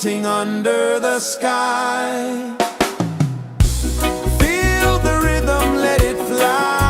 beating under the sky. Feel the rhythm, let it fly.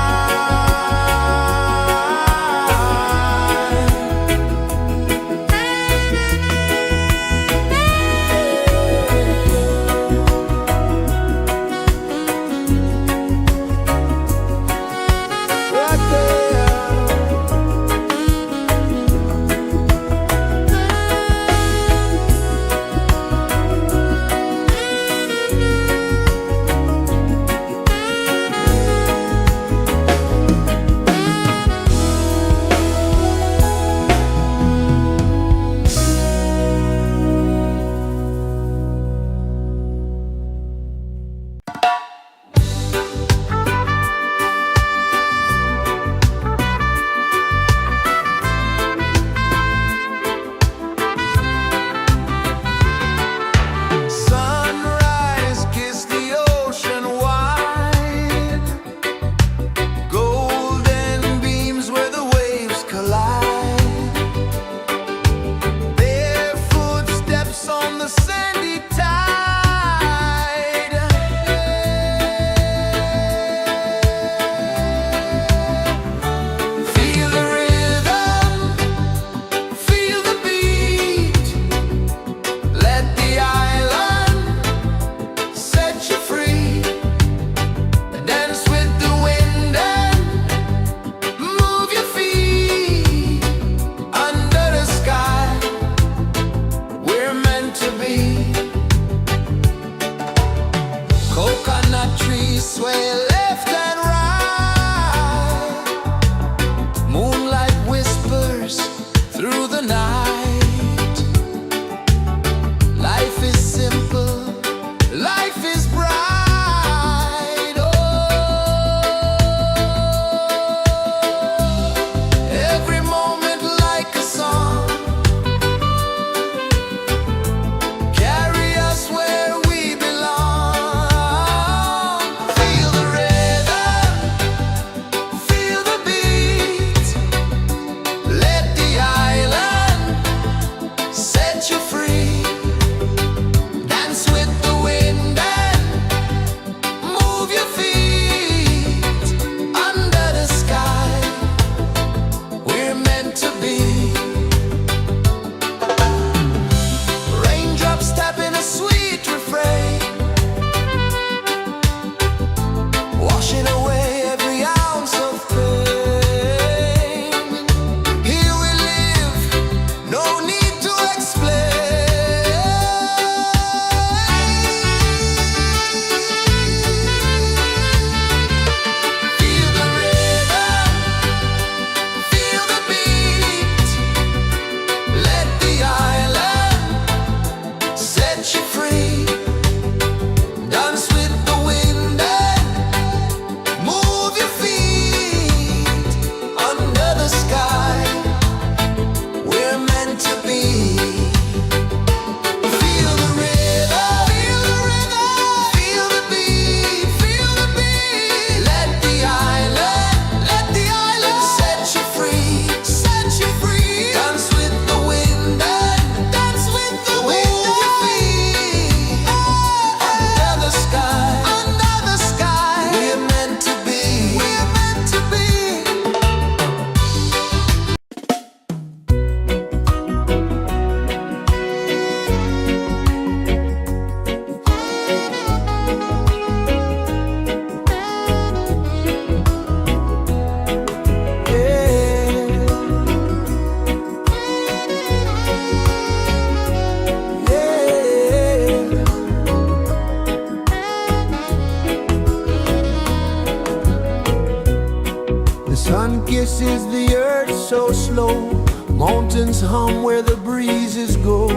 kisses the earth so slow. Mountains hum where the breezes go.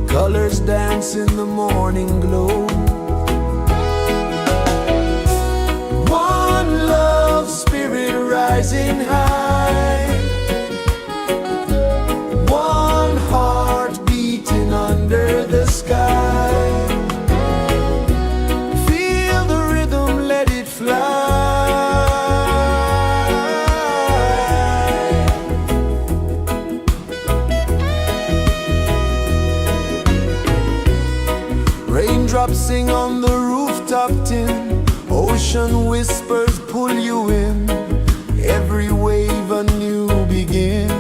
Colors dance in the morning glow. One love spirit rising high. One heart beating under the sky. Feel the rhythm, let it fly. Raindrops sing on the rooftop tin, ocean whispers pull you in, every wave a new begin.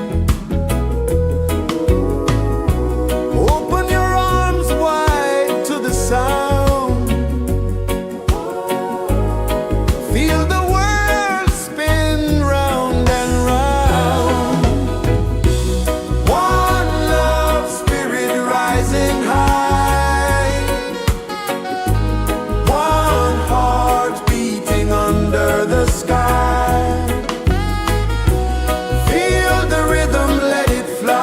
Open your arms wide to the sound, feel the world spin round and round. One love spirit rising high, one heart beating under the sky. Feel the rhythm, let it fly.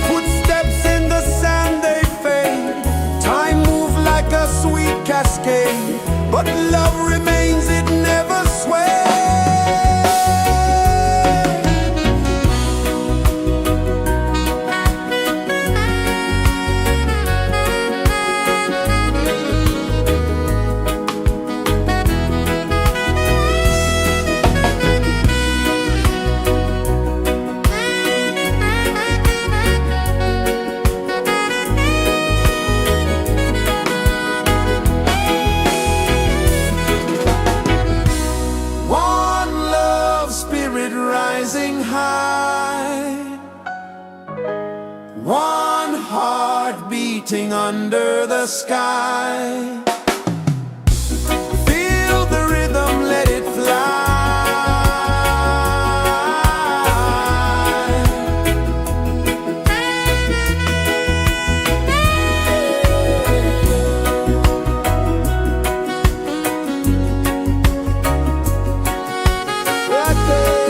Footsteps in the sand, they fade. Time moves like a sweet cascade, but love remains, it never sways. One love spirit rising high, one heart beating under the sky. Feel the rhythm, let it fly. Right there.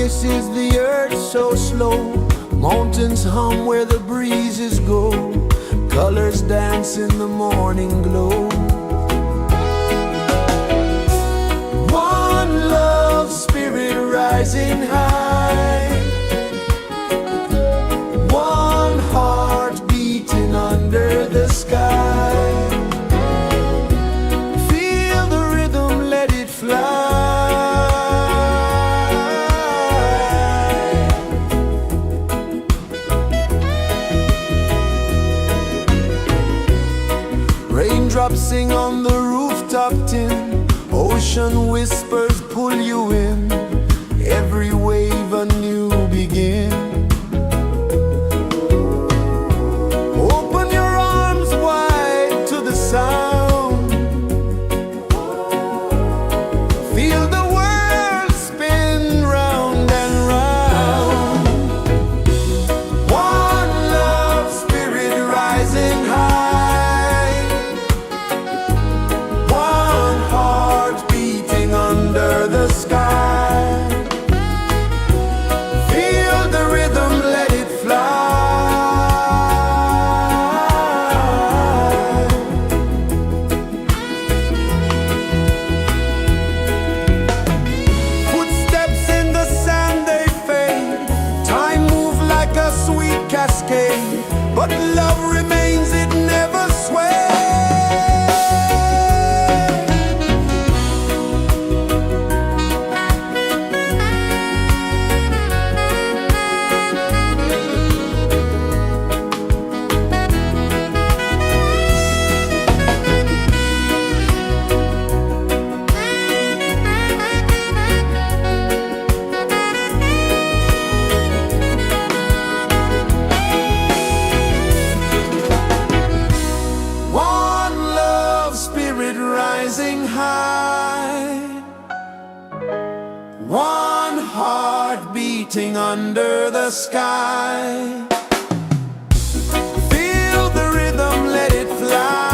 This is the earth so slow. Mountains hum where the breezes go. Colors dance in the morning glow. One love spirit rising high. One heart beating under the sky. Feel the rhythm, let it fly. Raindrops sing on the rooftop tin. Ocean whispers pull you in. Every wave a new begin. Open your arms wide to the sound. Feel the world spin round and round. One love spirit rising high. One heart beating under the sky. Feel the rhythm, let it fly. Footsteps in the sand, they fade. Time moves like a sweet cascade, but love remains, it never sways. One love spirit rising high. One heart beating under the sky. Feel the rhythm, let it fly.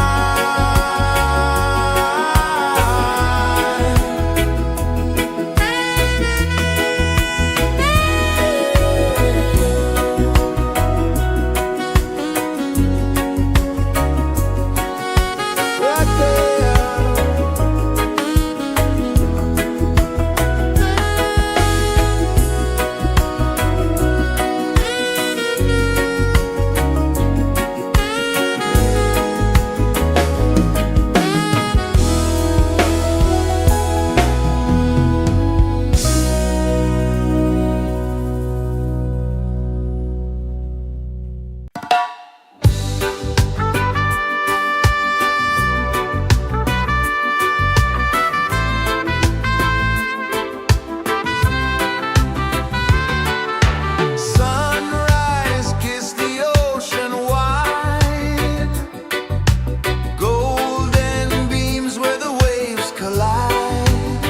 Right there. Sunrise, kiss the ocean wide. Golden beams where the waves collide.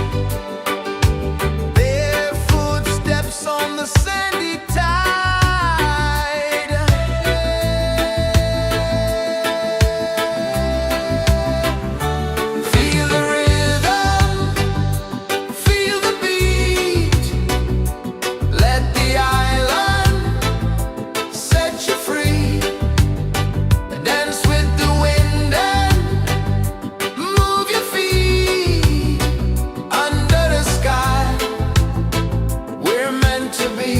Their footsteps on the sandy tide. Feel the rhythm, feel the beat. Let the island set you free. Dance with the wind and move your feet. Under the sky, we're meant to be.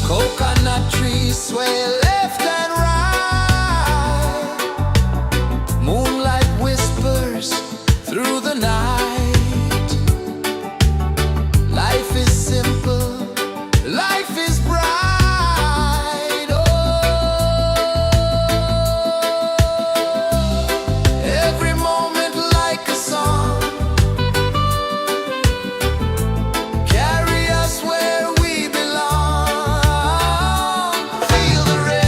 Coconut trees sway left and right. Moonlight whispers through the night. Life is simple, life is bright. Oh, every moment like a song. Carry us where we belong. Feel the rhythm.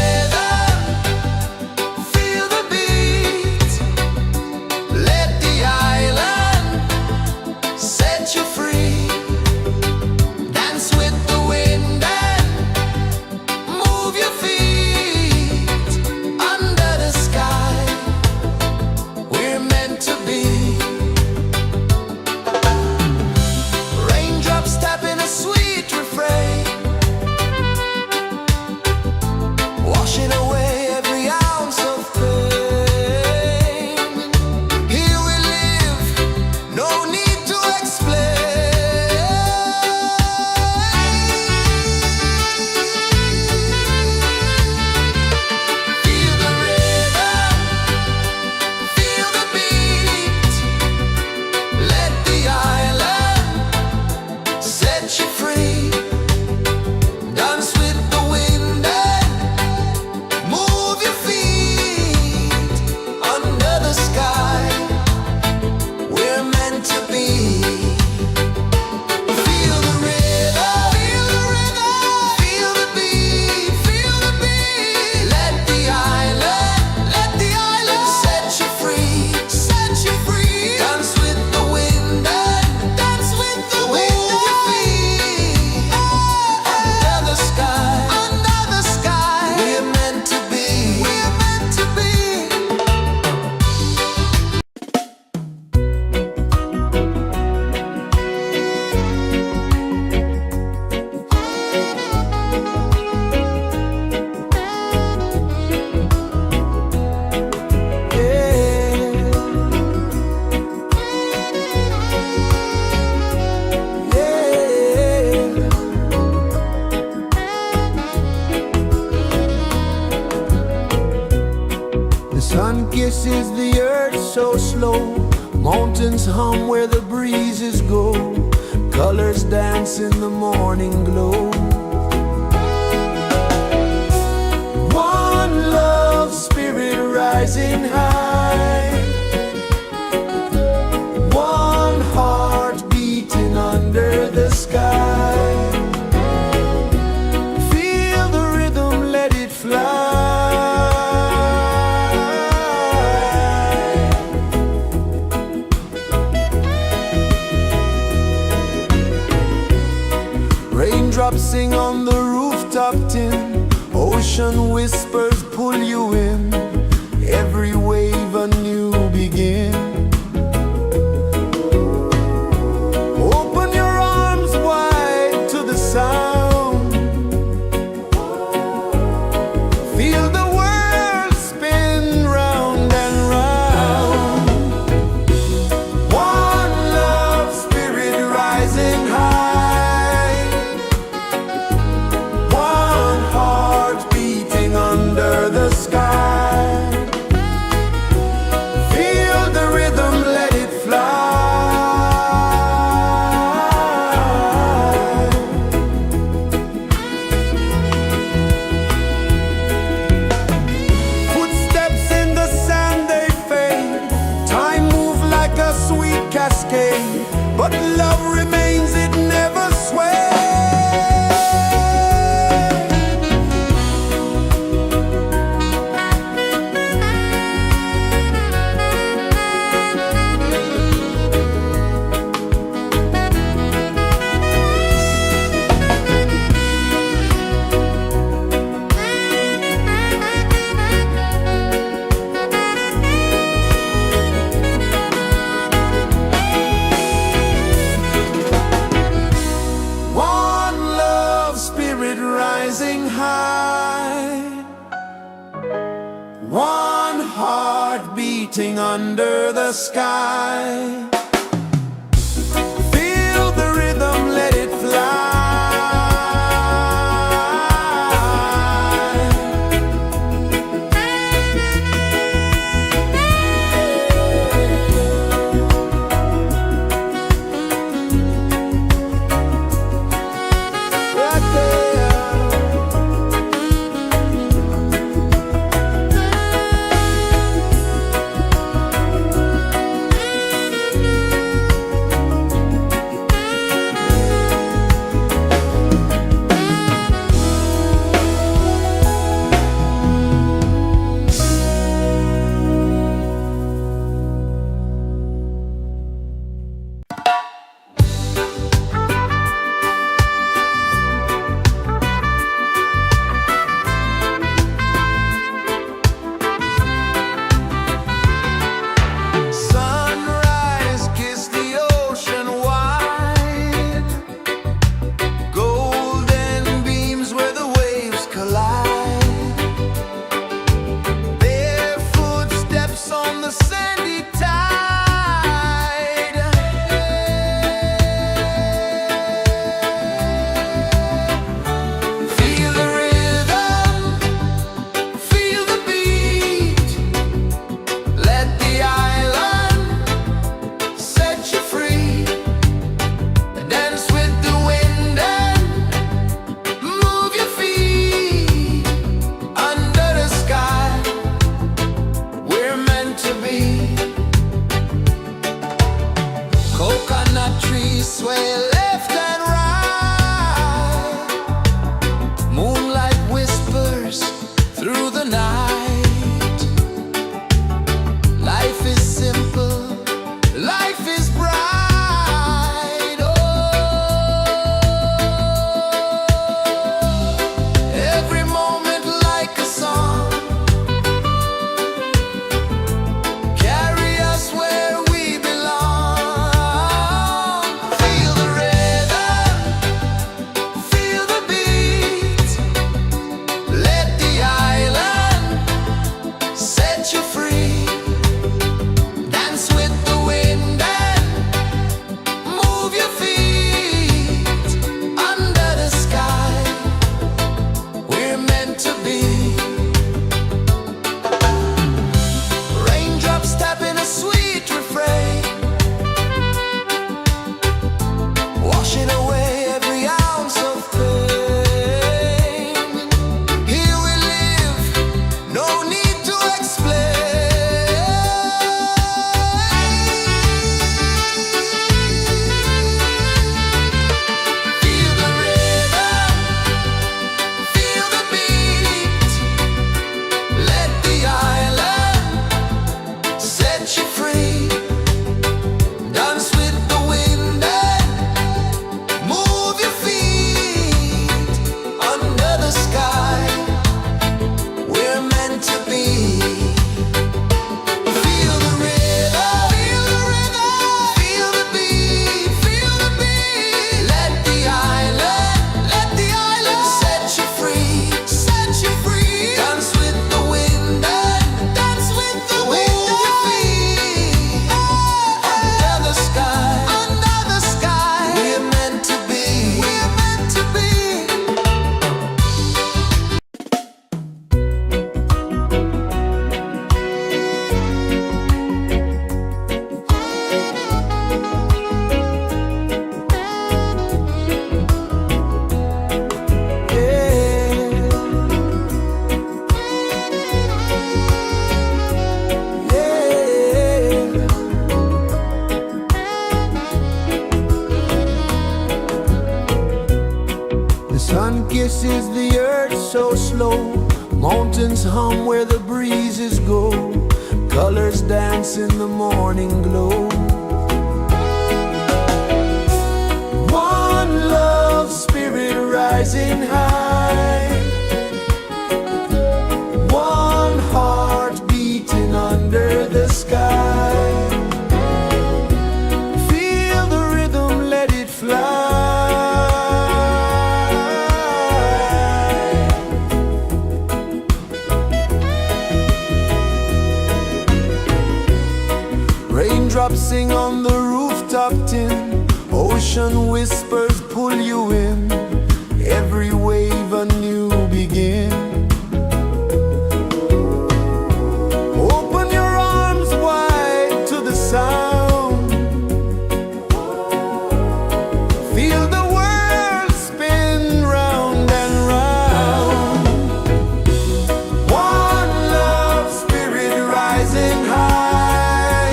Sun kisses the earth so slow, mountains hum where the breezes go, colors dance in the morning glow. One love spirit rising high, one heart beating under the sky. Feel the rhythm, let it fly. Raindrops sing on the rooftop tin, ocean whispers pull you in, every wave a new begin. Open your arms wide to the sound, feel the world spin round and round. One love spirit rising high, one heart beating under the sky. Feel the rhythm, let it fly. Footsteps in the sand, they fade. Time moves like a sweet cascade, but love remains, it never sways. One love spirit rising high, one heart beating under the sky. Feel the rhythm, let it fly. Right there. earth so slow, mountains hum where the breezes go, colors dance in the morning glow. One love, spirit rising high, one heart beating under the sky. Feel the rhythm, let it fly. Raindrops sing on the rooftop tin, ocean whispers pull you in, every wave a new begin. Open your arms wide to the sound, feel the world spin round and round. One love, spirit rising high,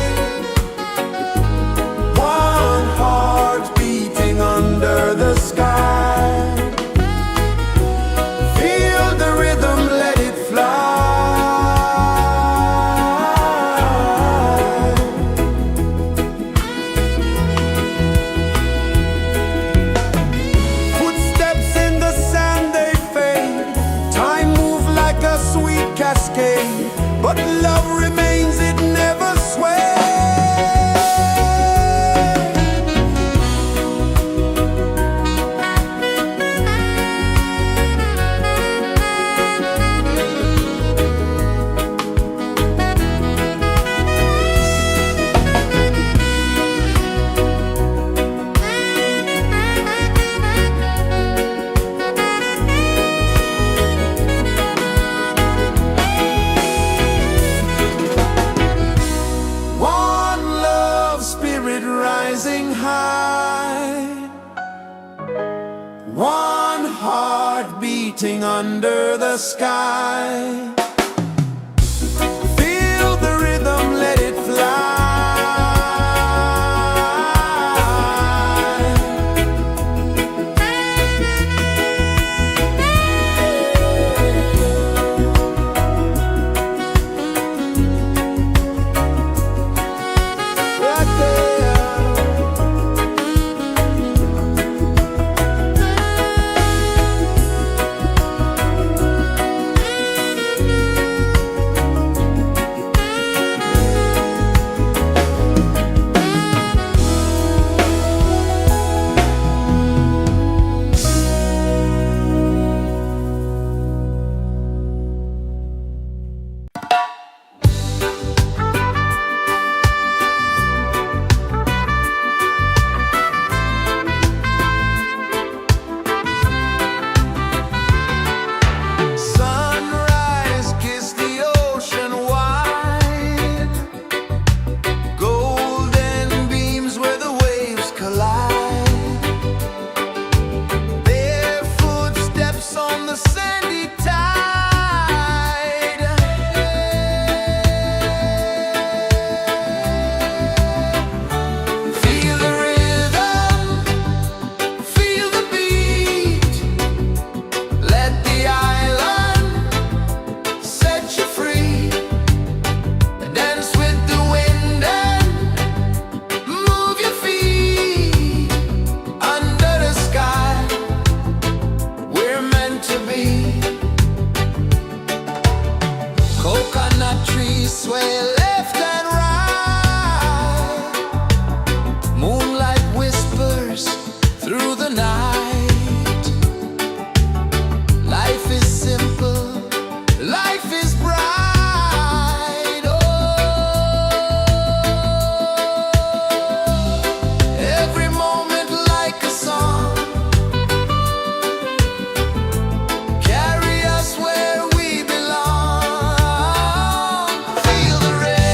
one heart beating under the sky. Feel the rhythm, let it fly. Footsteps in the sand, they fade, time move like a sweet cascade, but love remains, it never sways. One love, spirit rising high, one heart beating under the sky. Feel the rhythm, let it fly. Right there. Sunrise, kiss the ocean wide, golden beams where the waves collide, bare footsteps on the sandy tide. Feel the rhythm, feel the beat, let the island set you free. Dance with the wind and move your feet under the sky. We're meant to be. Coconut trees sway left and right, moonlight whispers through the night. Life is simple, life is bright. Oh, every moment like a song, carry us where we belong. Feel the rhythm.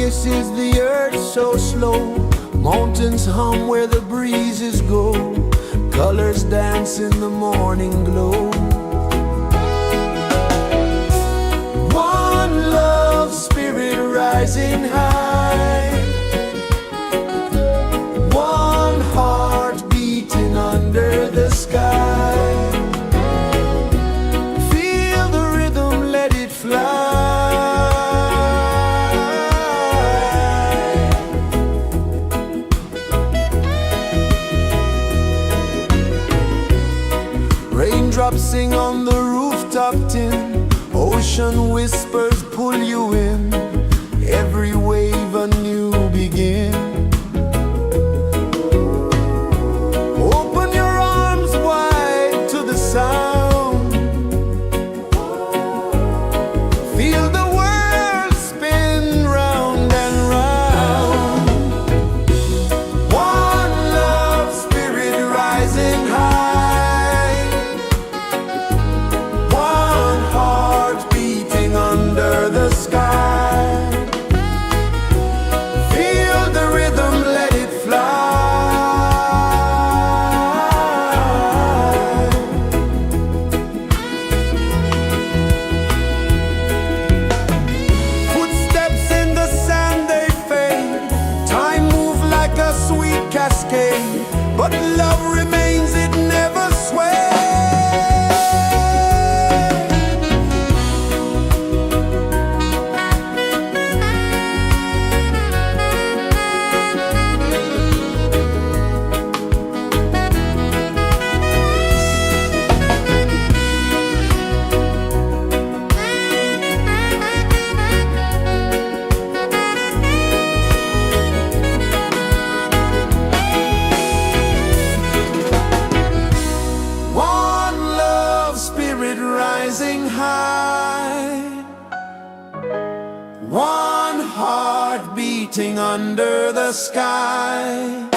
This is the earth so slow. Mountains hum where the breezes go. Colors dance in the morning glow. One love spirit rising high. One heart beating under the sky. Feel the rhythm, let it fly. Raindrops sing on the rooftop tin. Ocean whispers pull you in. Every wave a new begin. Open your arms wide to the sound. Feel the world spin round and round. One love spirit rising high. One heart beating under the sky. Feel the rhythm, let it fly. Footsteps in the sand, they fade. Time moves like a sweet cascade, but love remains, it never sways. One love spirit rising high. One heart beating under the sky.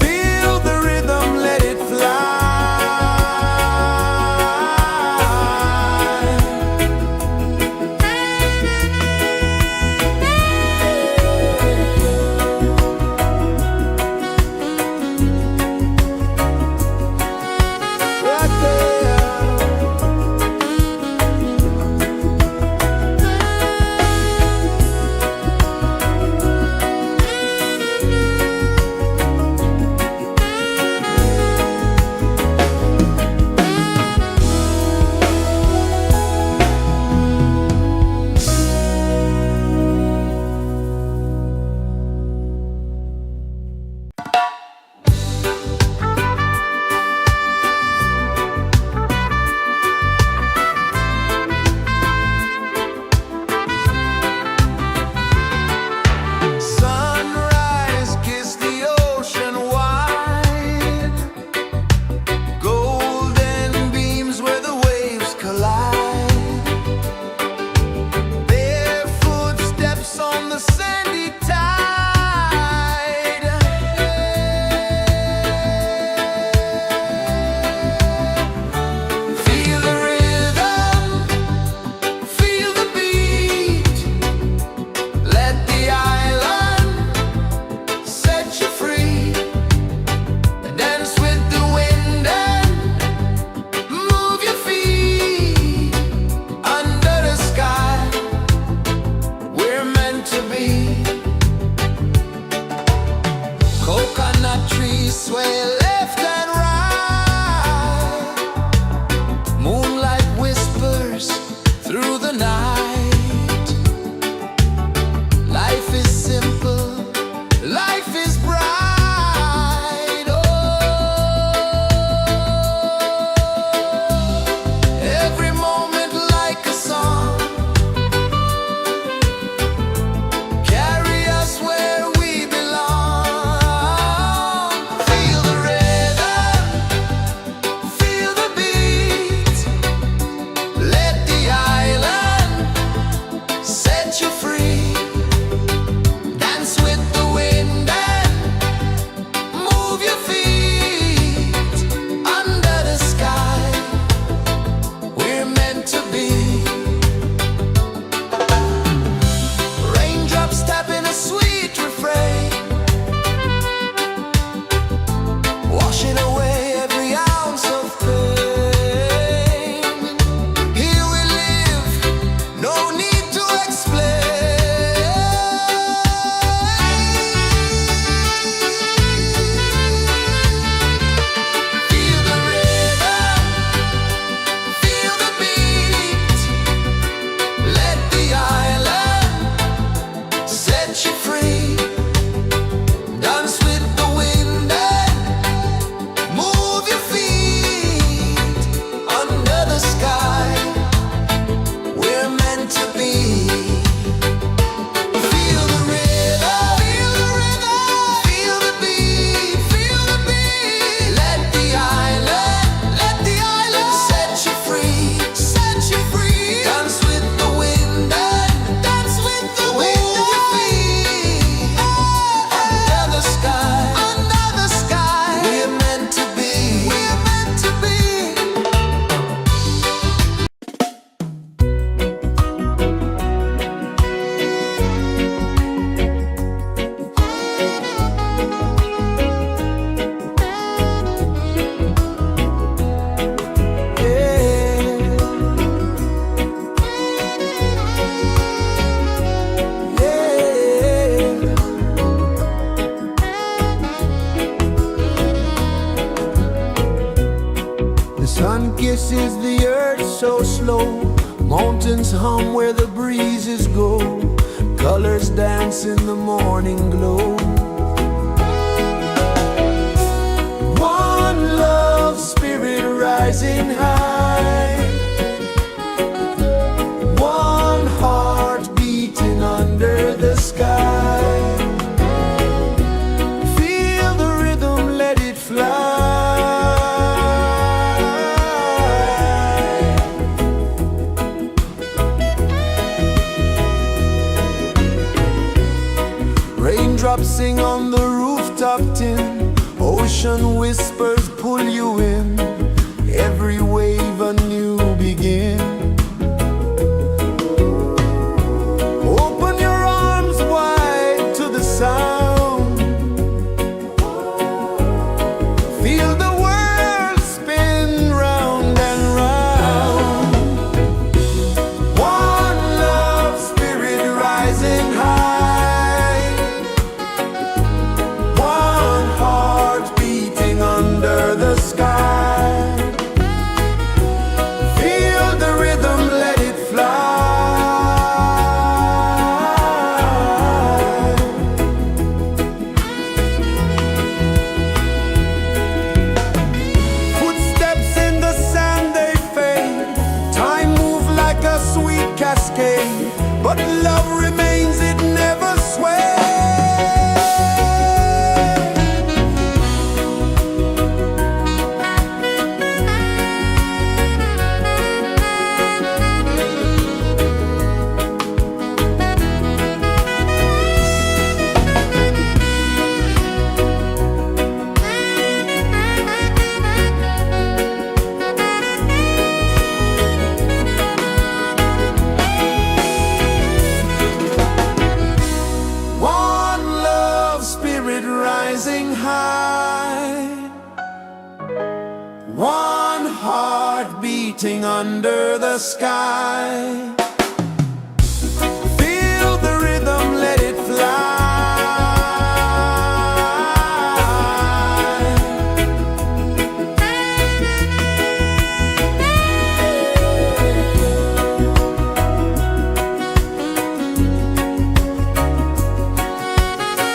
Feel the rhythm, let it fly. Right there. Sun kisses the earth so slow, mountains hum where the breezes go, colors dance in the morning glow. One love spirit rising high, one heart beating under the sky. Feel the rhythm, let it fly. Raindrops sing on the rooftop tin, ocean whispers pull you in, every wave a new begin. Open your arms wide to the sound, feel the world spin round and round. One love spirit rising high, one heart beating under the sky. Feel the rhythm, let it fly. Footsteps in the sand, they fade. Time moves like a sweet cascade, but love remains, it never sways. One love spirit rising high, one heart beating under the sky. Feel the rhythm, let it fly.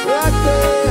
Right there.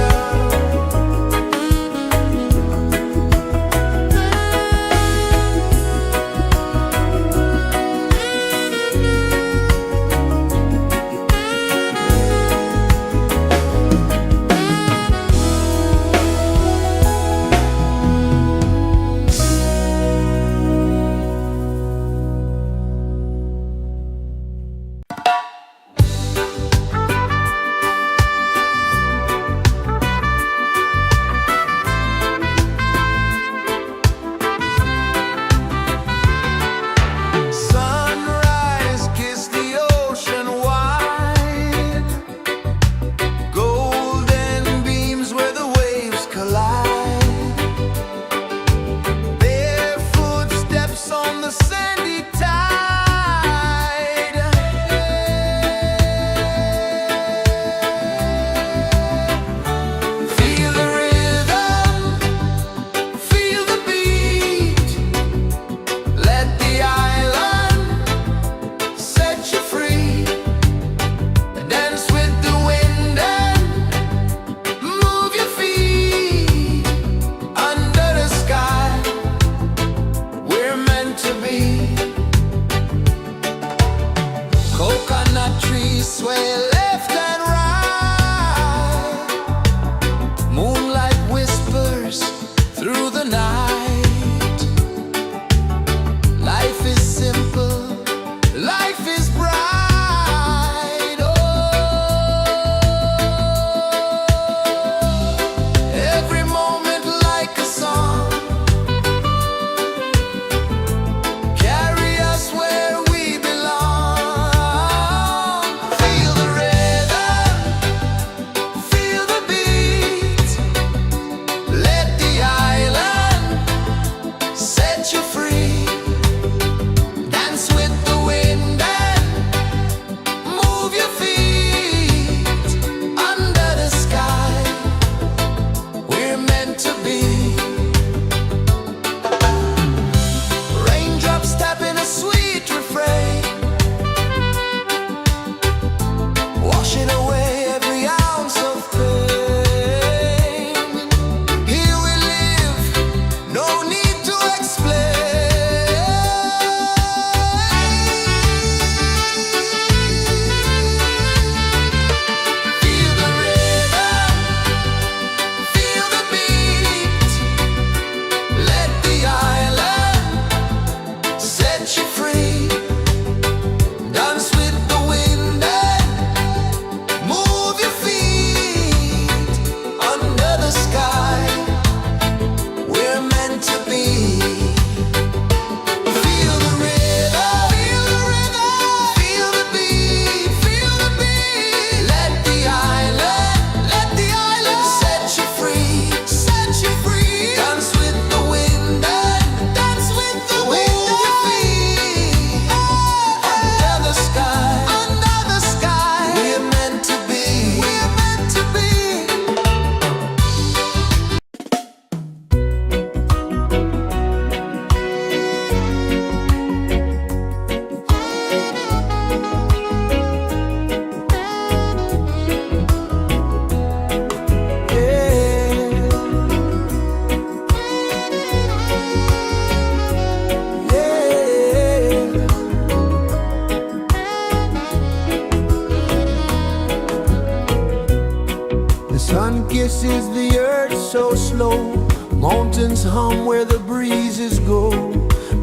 Mountains hum where the breezes go,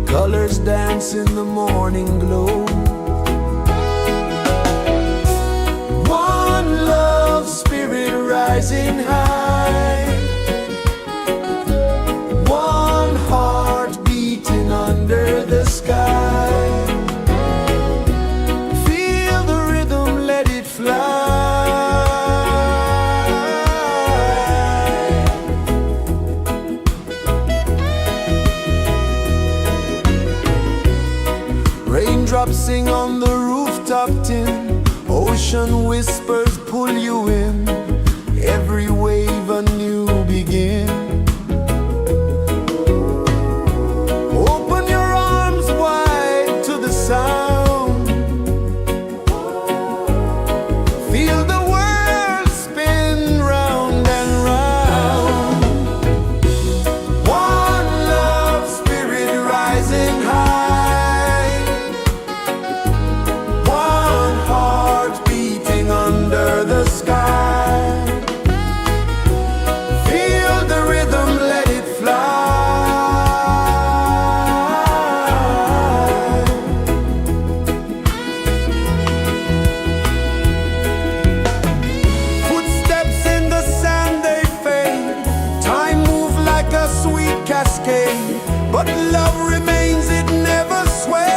colors dance in the morning glow. One love spirit rising high, one heart beating under the sky. Feel the rhythm, let it fly. Raindrops sing on the rooftop tin, ocean whispers pull you in, every wave a new begin. Open your arms wide to the sound, feel the world spin round and round. One love spirit rising high, one heart beating under the sky. Feel the rhythm, let it fly. Footsteps in the sand, they fade. Time moves like a sweet cascade, but love remains, it never sways.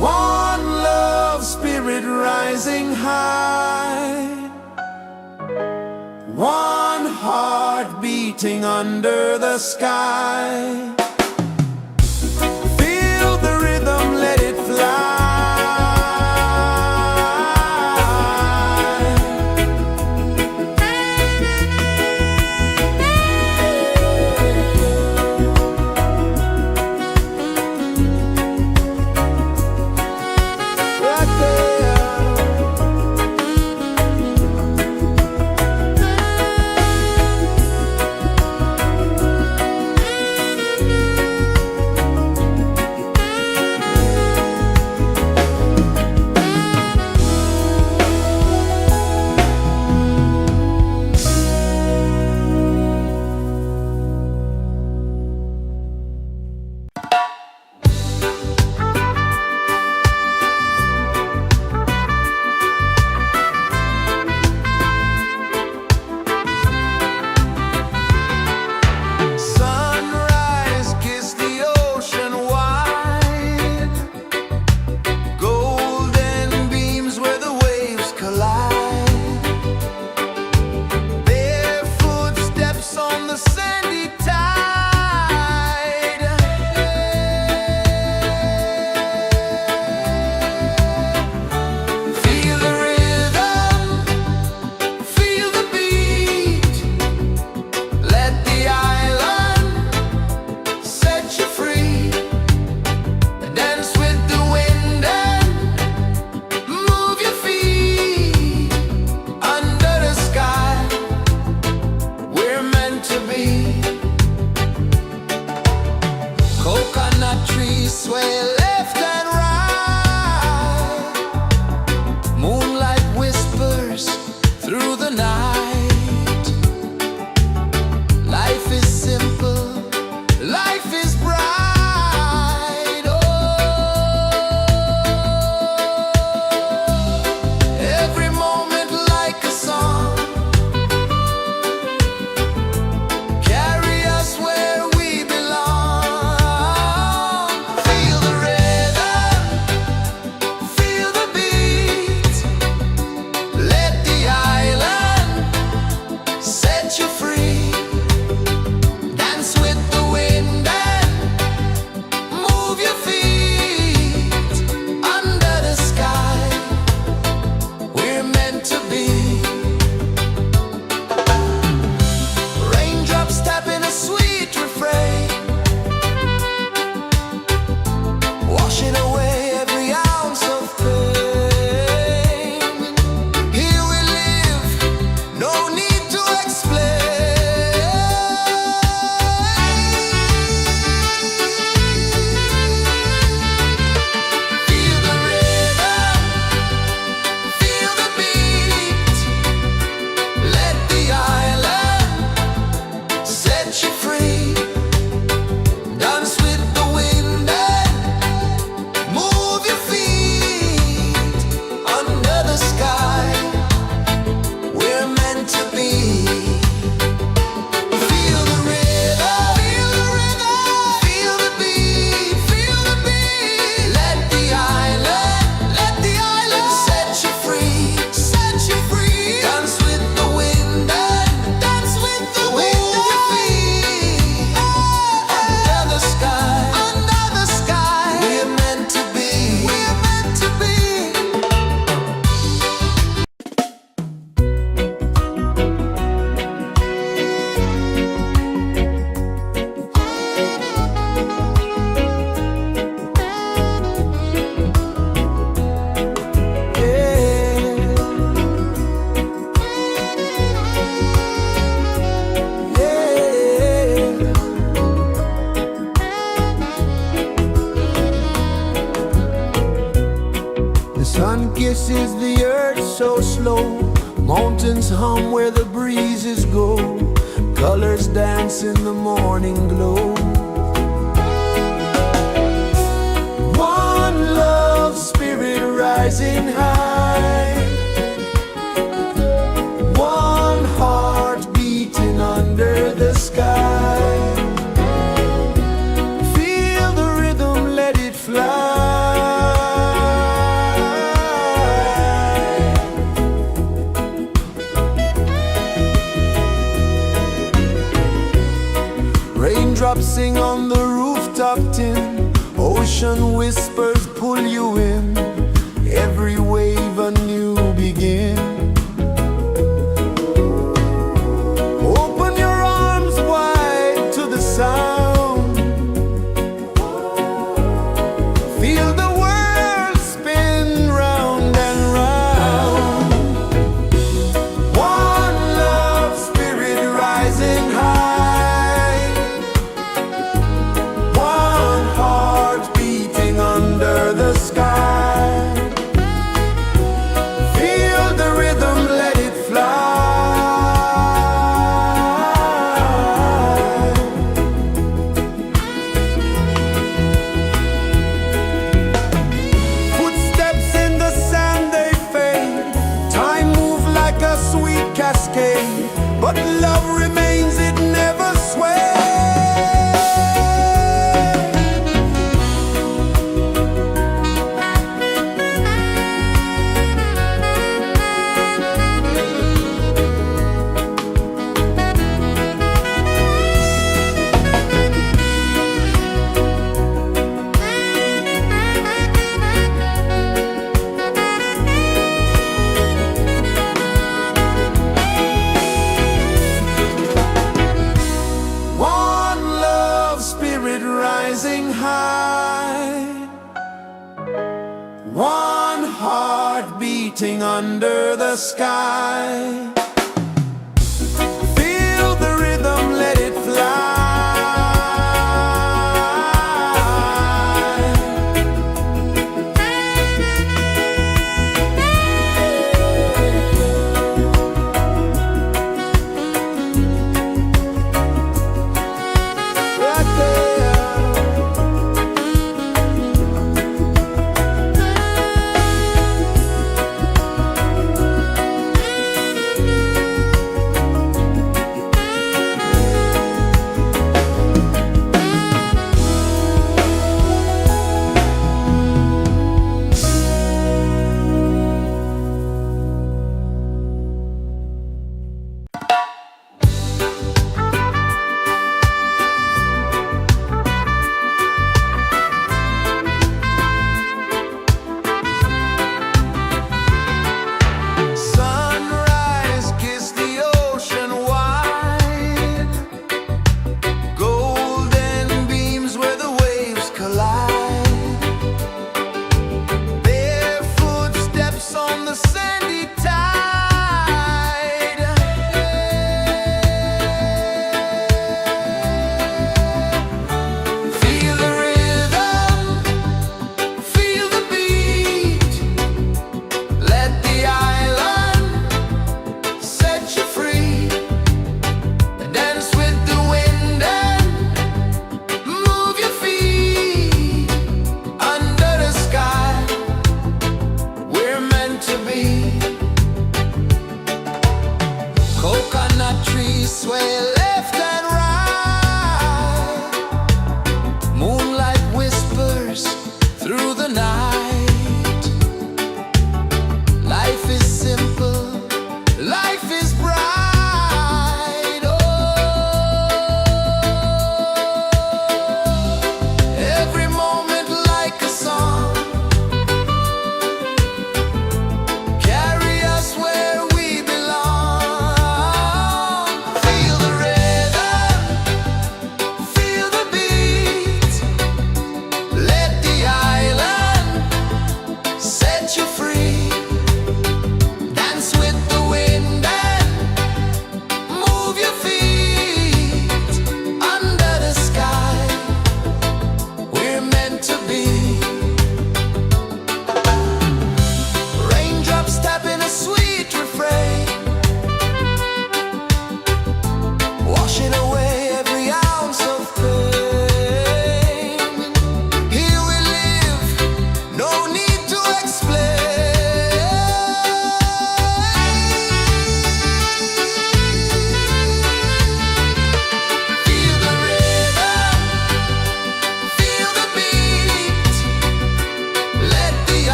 One love spirit rising high, one heart beating under the sky. Feel the rhythm, let it fly. Right there. kisses the earth so slow. Mountains hum where the breezes go. Colors dance in the morning glow. One love spirit rising high. One heart beating under the sky. Feel the rhythm, let it fly. Raindrops sing on the rooftop tin. Ocean whispers pull you in. Every wave a new begin. Open your arms wide to the sound. Feel the world spin round and round. One love spirit rising high. One heart beating under the sky. Feel the rhythm, let it fly. Footsteps in the sand, they fade. Time moves like a sweet cascade, but love remains, it never sways. One love spirit rising high. One heart beating under the sky. Feel the rhythm, let it fly. Sunrise, kiss the ocean wide. Golden beams where the waves collide. Barefoot steps on the sandy tide. Feel the rhythm, feel the beat. Let the island set you free. Dance with the wind and move your feet. Under the sky, we're meant to be. Coconut trees sway left and right. Moonlight whispers through the night. Life is simple, life is bright. Oh, every moment like a song. Carry us where we belong. Feel the rhythm, feel the beat. Let the island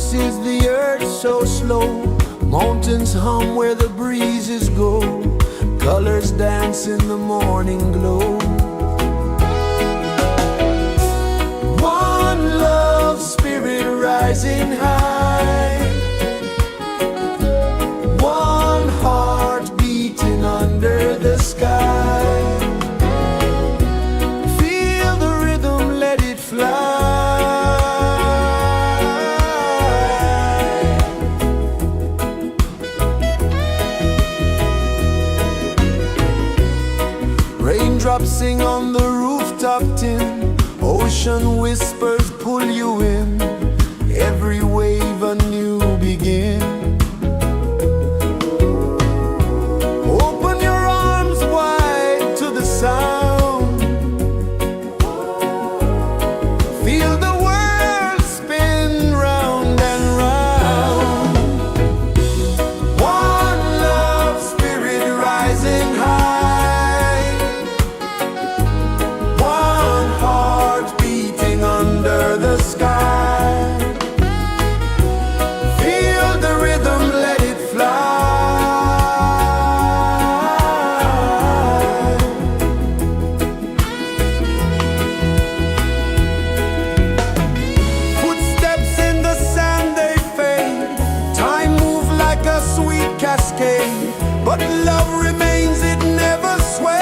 rejoices, the earth so slow. Mountains hum where the breezes go. Colors dance in the morning glow. One love spirit rising high. One heart beating under the sky. Feel the rhythm, let it fly. Raindrops sing on the rooftop tin. Ocean whispers pull you in. Every wave a new begin. Open your arms wide to the sound. Feel the world spin round and round. One love spirit rising high. One heart beating under the sky. Feel the rhythm, let it fly. Footsteps in the sand, they fade. Time moves like a sweet cascade, but love remains, it never sways.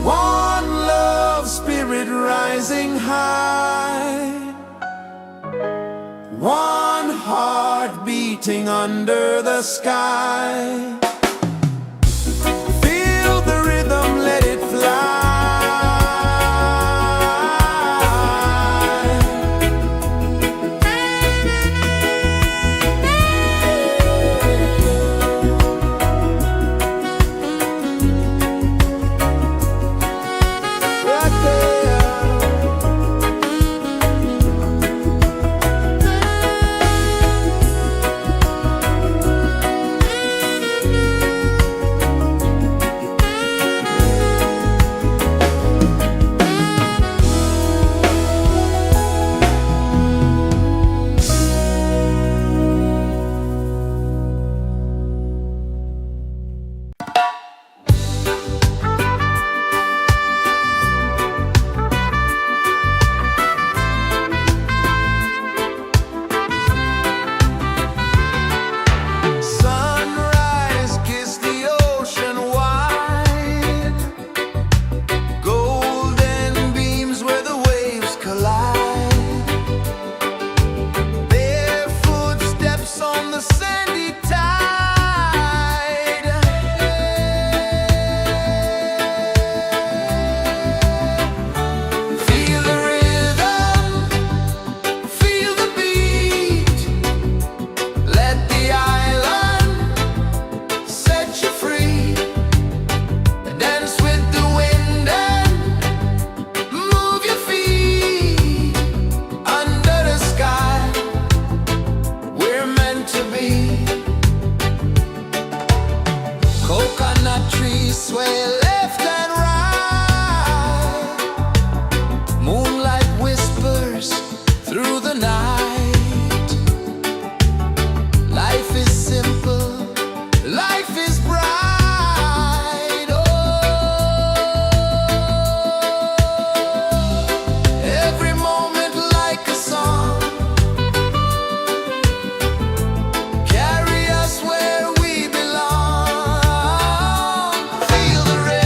One love spirit rising high. One heart beating under the sky. Feel the rhythm, let it fly. Right there. Sunrise, kiss the ocean wide. Golden beams where the waves collide. Barefoot steps on the sandy tide. Feel the rhythm, feel the beat. Let the island set you free. Dance with the wind and move your feet. Under the sky, we're meant to be. Coconut trees sway left and right. Moonlight whispers through the night. Life is simple, life is bright. Oh, every moment like a song. Carry us where we belong. Feel the rhythm.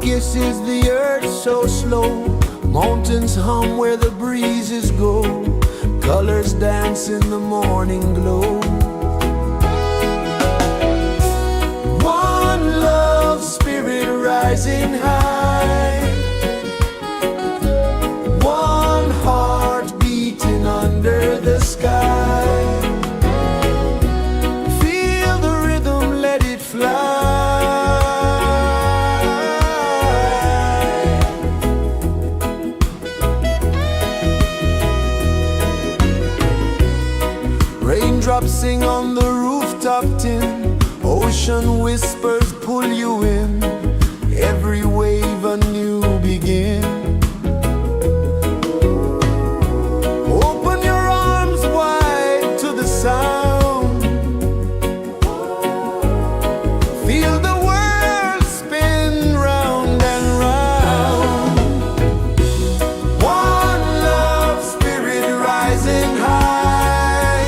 kisses the earth so slow. Mountains hum where the breezes go. Colors dance in the morning glow. One love spirit rising high. One heart beating under the sky. Feel the rhythm, let it fly. Raindrops sing on the rooftop tin. Ocean whispers pull you in. Every wave a new begin. Open your arms wide to the sound. Feel the world spin round and round. One love spirit rising high.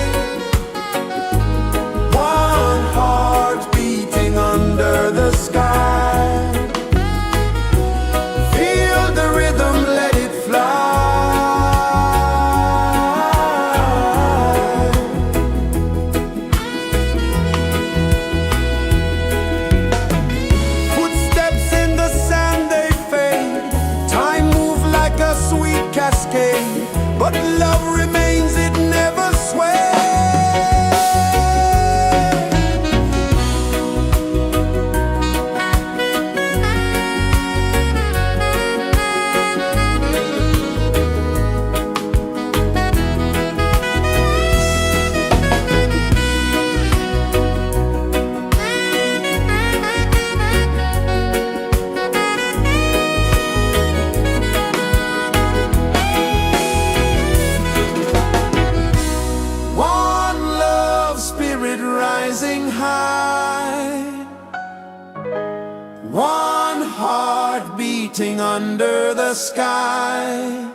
One heart beating under the sky. Feel the rhythm, let it fly. Footsteps in the sand, they fade. Time moves like a sweet cascade, but love remains, it never sways. One love spirit rising high. One heart beating under the sky.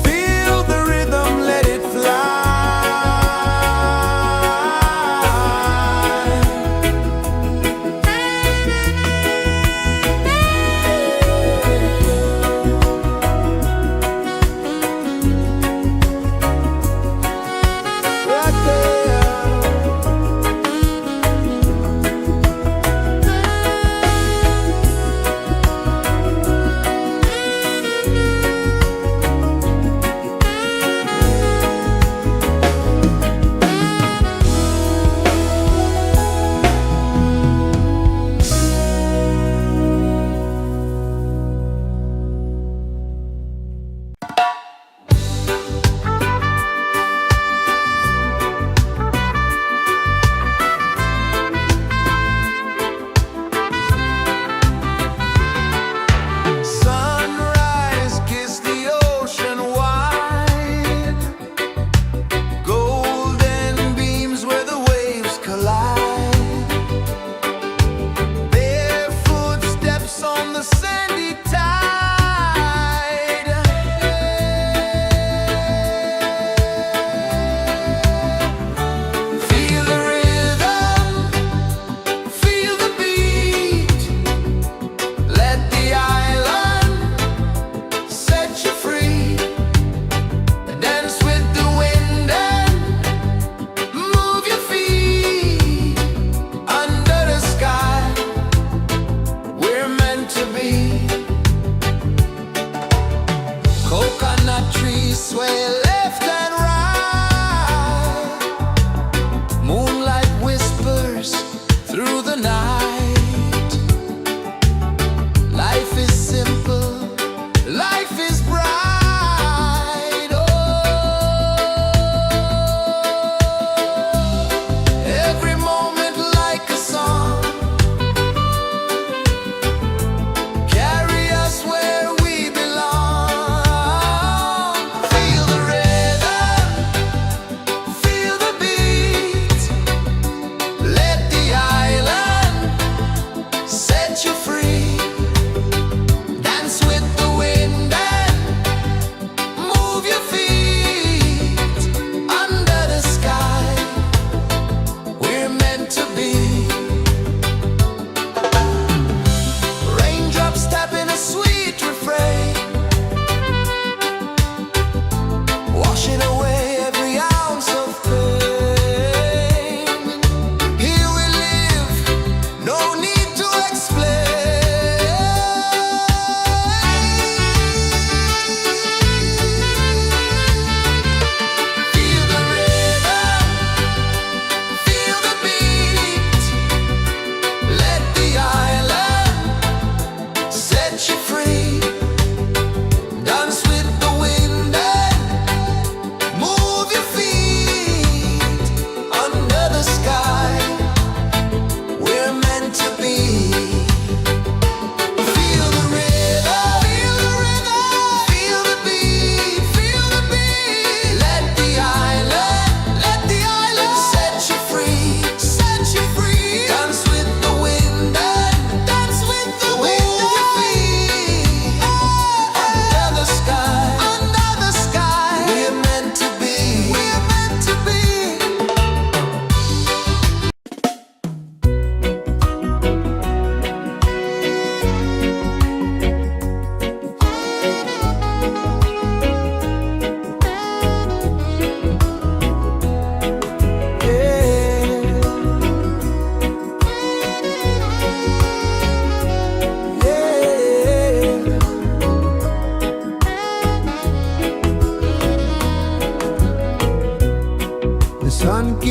Feel the rhythm, let it fly. Right there.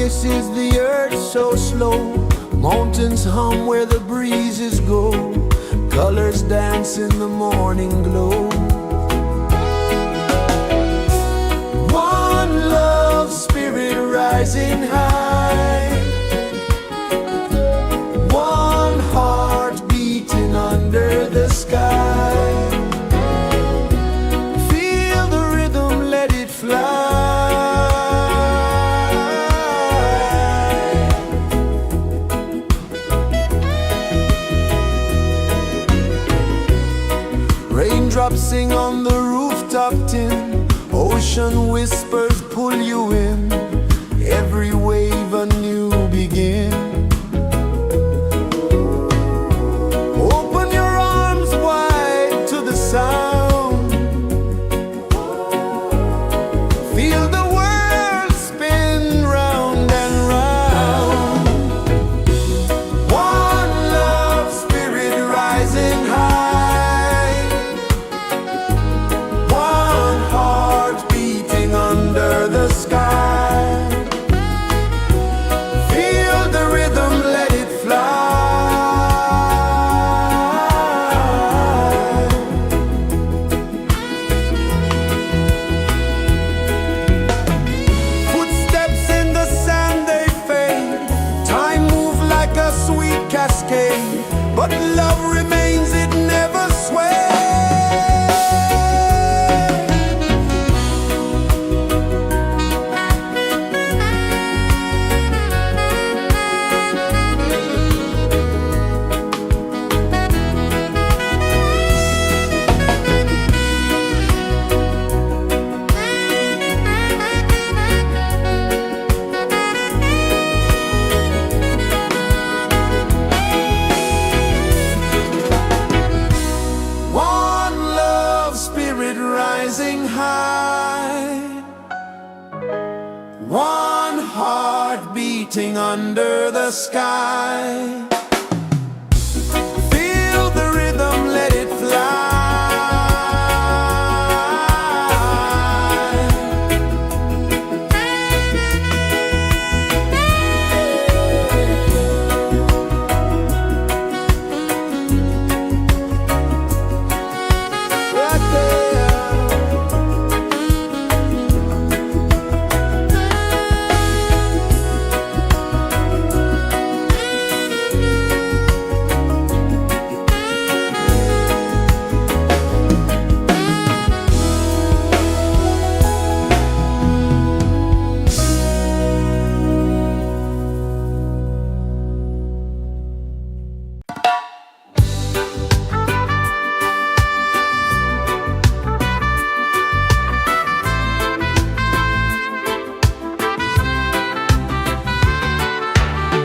kisses the earth so slow. Mountains hum where the breezes go. Colors dance in the morning glow. One love spirit rising high. One heart beating under the sky. Feel the rhythm, let it fly. Raindrops sing on the rooftop tin. Ocean whispers pull you in. Every wave a new begin. Open your arms wide to the sound. Feel the world spin round and round. One love spirit rising high. One heart beating under the sky. Feel the rhythm, let it fly. Footsteps in the sand, they fade. Time moves like a sweet cascade, but love remains, it never sways. One love spirit rising high. One heart beating under the sky. Feel the rhythm, let it fly. Right there.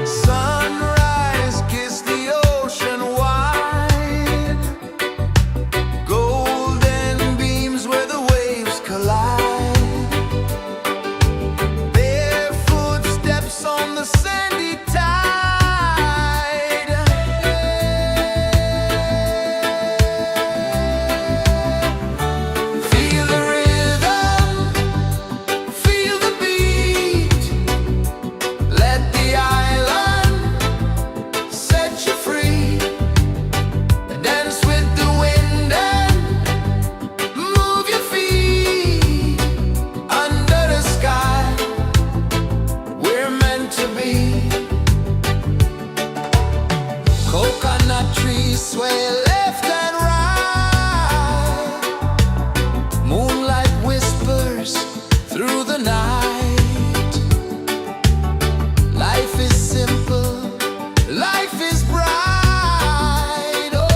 Sunrise, kiss the ocean wide. Golden beams where the waves collide. Barefoot steps on the sandy tide. Feel the rhythm, feel the beat. Let the island set you free. Dance with the wind and move your feet. Under the sky, we're meant to be. Coconut trees sway left and right. Moonlight whispers through the night. Life is simple, life is bright. Oh,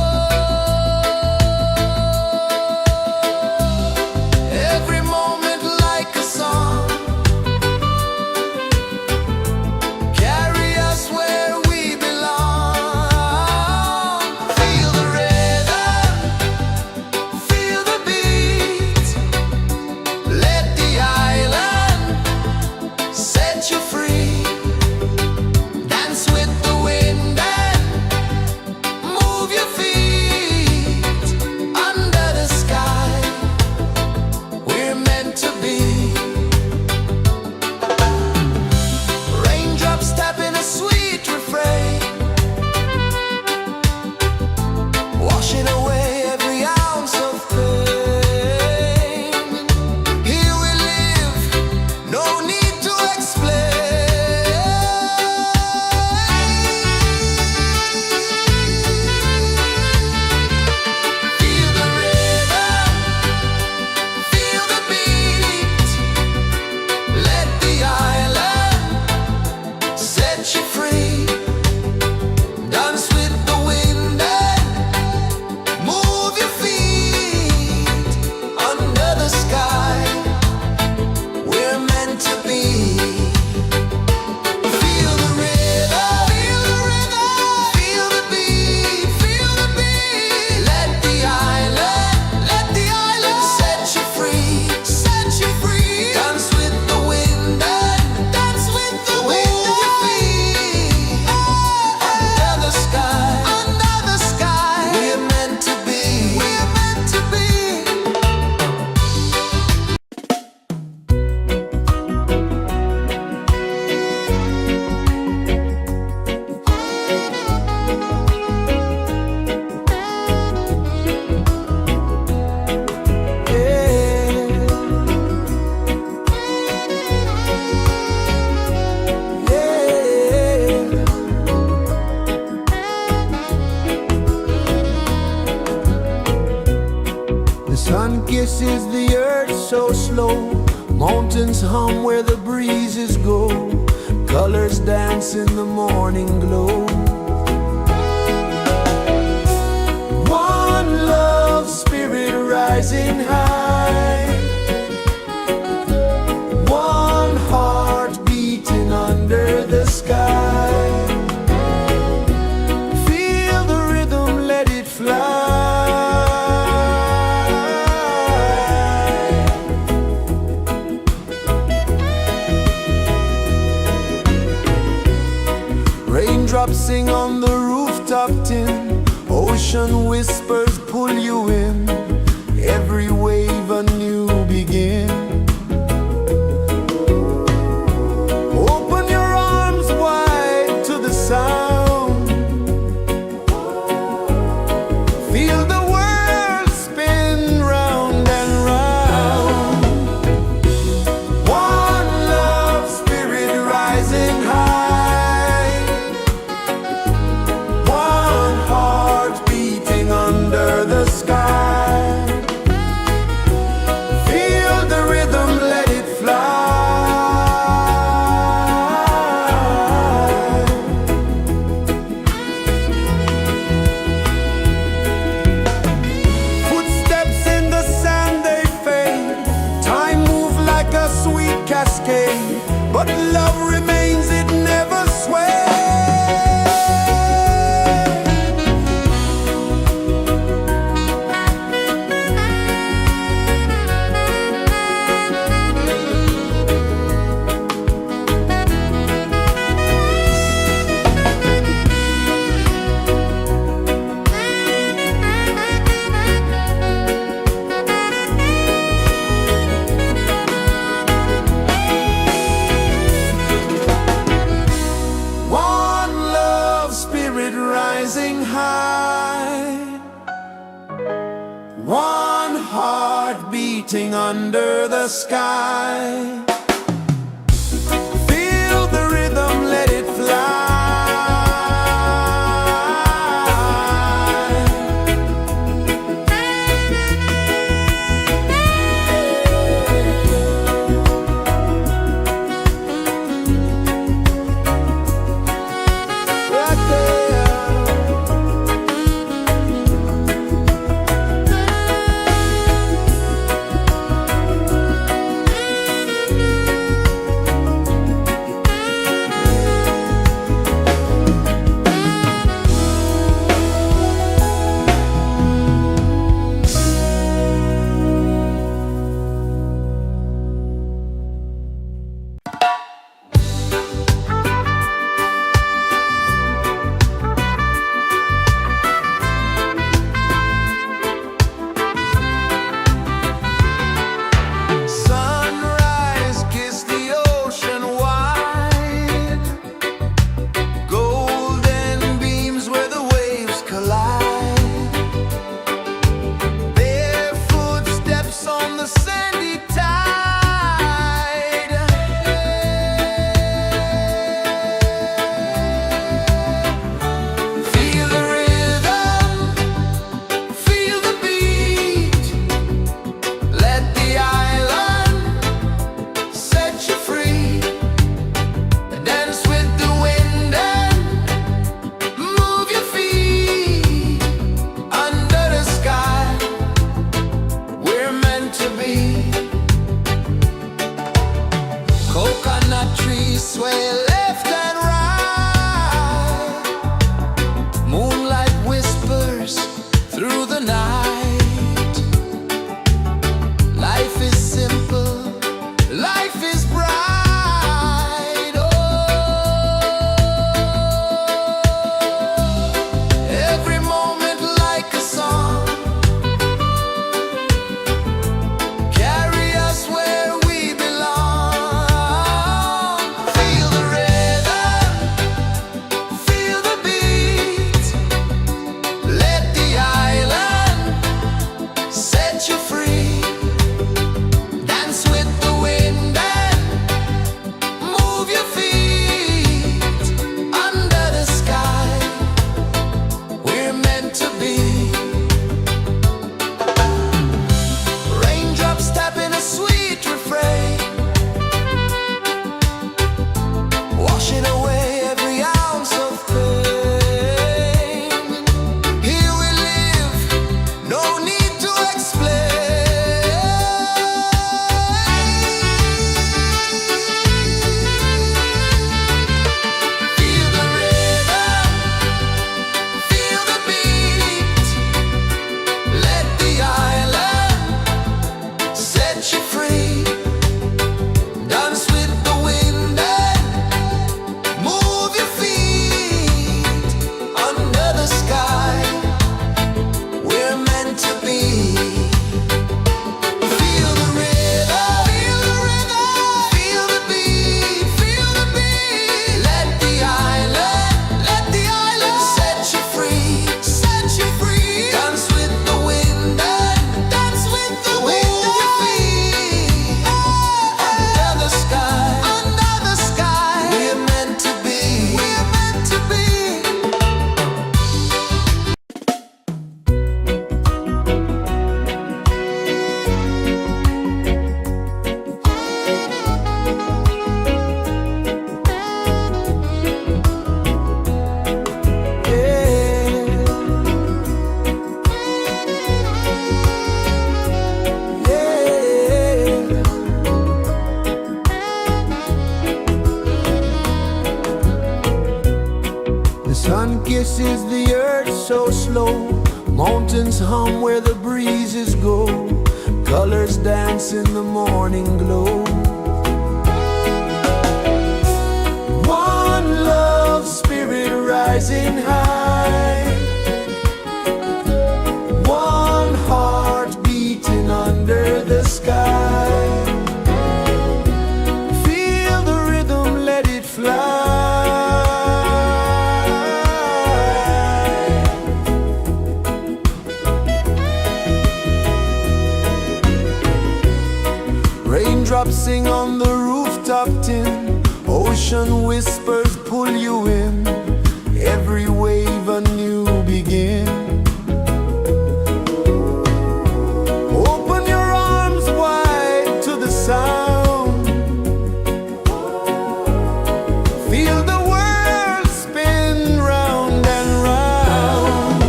every moment like a song. Carry us where we belong. Feel the rhythm. This is the earth so slow. Mountains hum where the breezes go. Colors dance in the morning glow. One love spirit rising high. One heart beating under the sky. Feel the rhythm, let it fly. Raindrops sing on the rooftop tin. Ocean whispers pull you in. Every wave a new begin. Open your arms wide to the sound. Feel the world spin round and round. One love spirit rising high. One heart beating under the sky. Feel the rhythm, let it fly. Footsteps in the sand, they fade. Time moves like a sweet cascade, but love remains, it never sways. One love spirit rising high. One heart beating under the sky. Feel the rhythm, let it fly. Right there. sun kisses the earth so slow. Mountains hum where the breezes go. Colors dance in the morning glow. One love spirit rising high. One heart beating under the sky. Feel the rhythm, let it fly. Raindrops sing on the rooftop tin. Ocean whispers pull you in. Every wave a new begin. Open your arms wide to the sound. Feel the world spin round and round.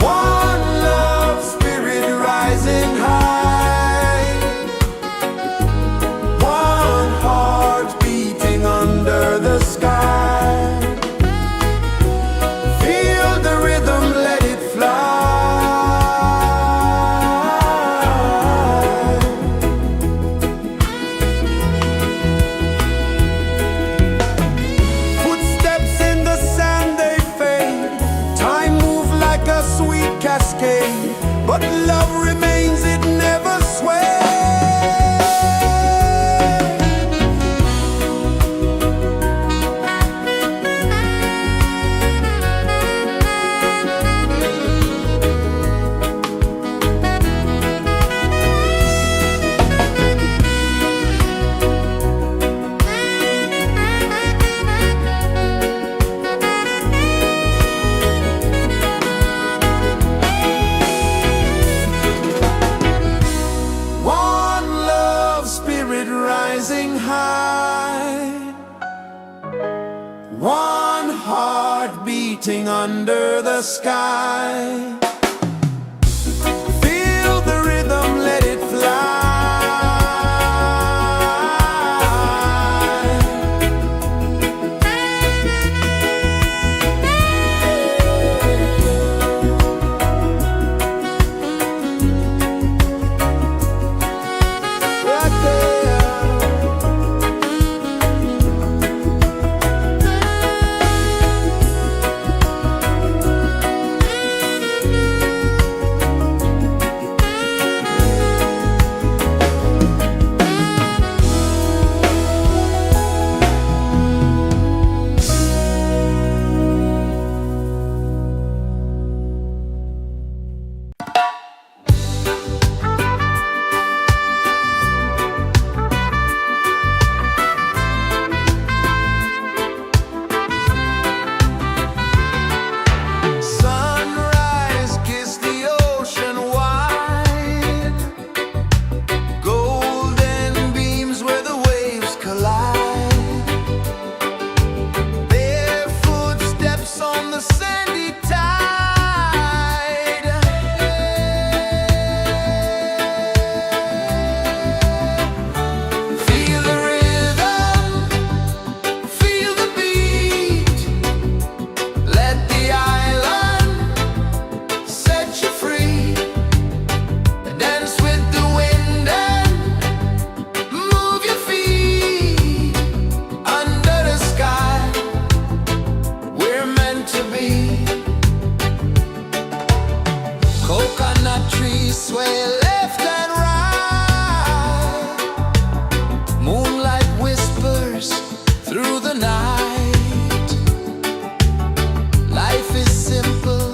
One love spirit rising high. One heart beating under the sky. Feel the rhythm, let it fly. Footsteps in the sand, they fade. Time moves like a sweet cascade, but love remains, it never sways. One love spirit rising high. One heart beating under the sky. Feel the rhythm, let it fly. Right there. Sunrise, kiss the ocean wide. Golden beams where the waves collide. Barefoot steps on the sandy tide. Feel the rhythm, feel the beat. Let the island set you free. Dance with the wind and move your feet. Under the sky, we're meant to be. Coconut trees sway left and right. Moonlight whispers through the night. Life is simple,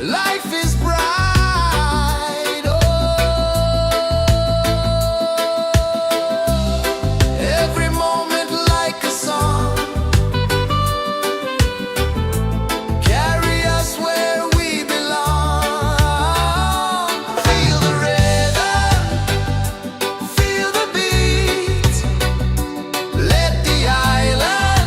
life is bright. Oh, every moment like a song. Carry us where we belong. Feel the rhythm, feel the beat. Let the island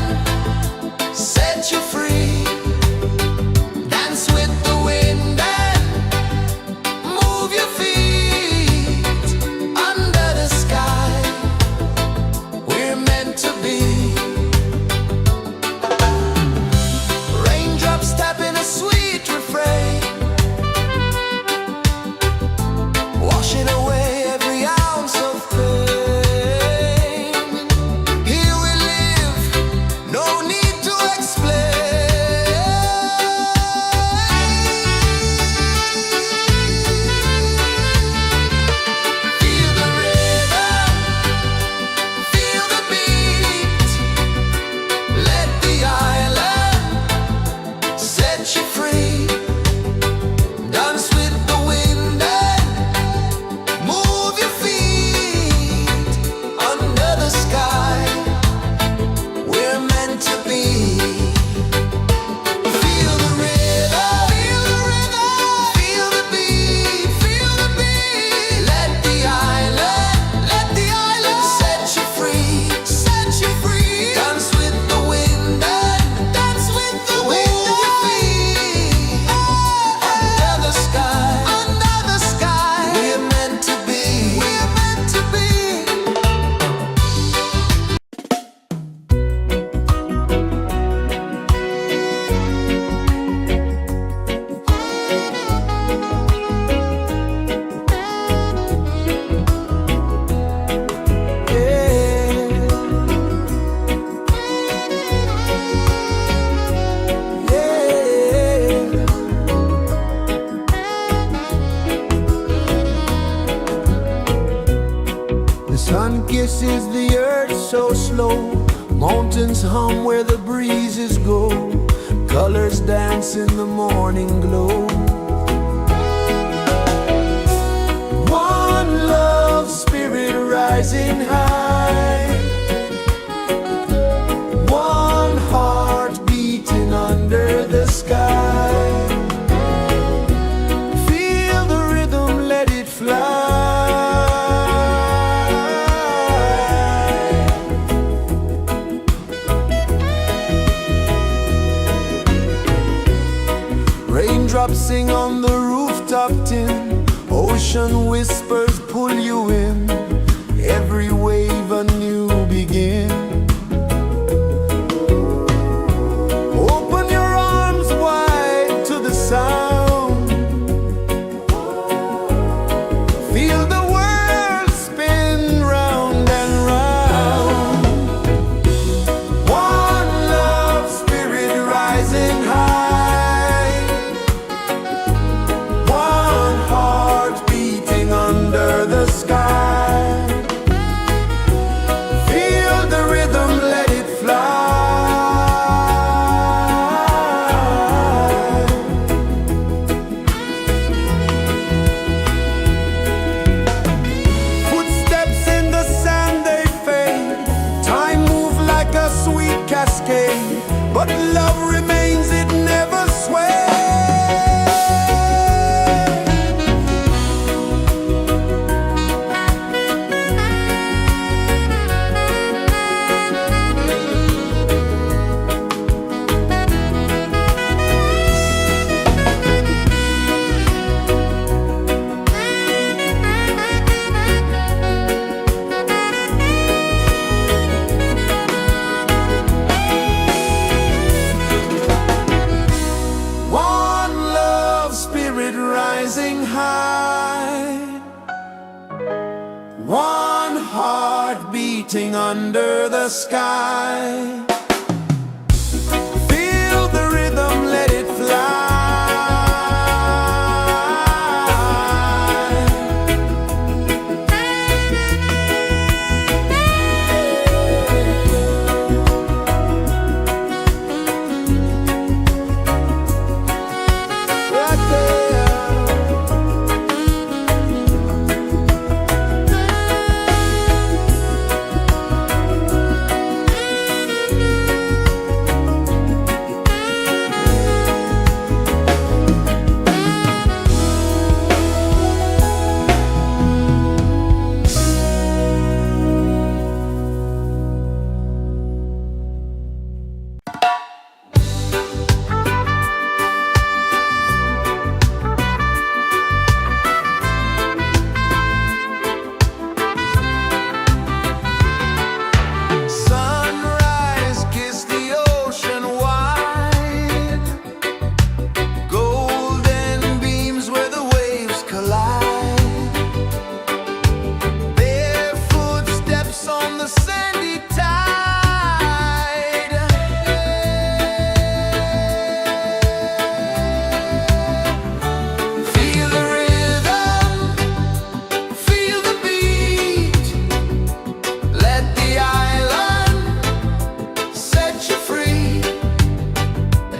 mountains hum where the breezes go, colors dance in the morning glow. One love spirit rising high, one heart beating under the sky. Feel the rhythm, let it fly. Raindrops sing on the rooftop tin, ocean whispers pull you in, every wave a new begin. Open your arms wide to the sound, feel the world spin round and round. One love spirit rising high, one heart beating under the sky. Feel the rhythm, let it fly. Footsteps in the sand, they fade. Time moves like a sweet cascade, but love remains, it never sways. One love spirit rising high, one heart beating under the sky. Feel the rhythm, let it fly. Right there. Sunrise, kiss the ocean wide, golden beams where the waves collide, barefoot steps on the sandy tide. Feel the rhythm, feel the beat, let the island set you free.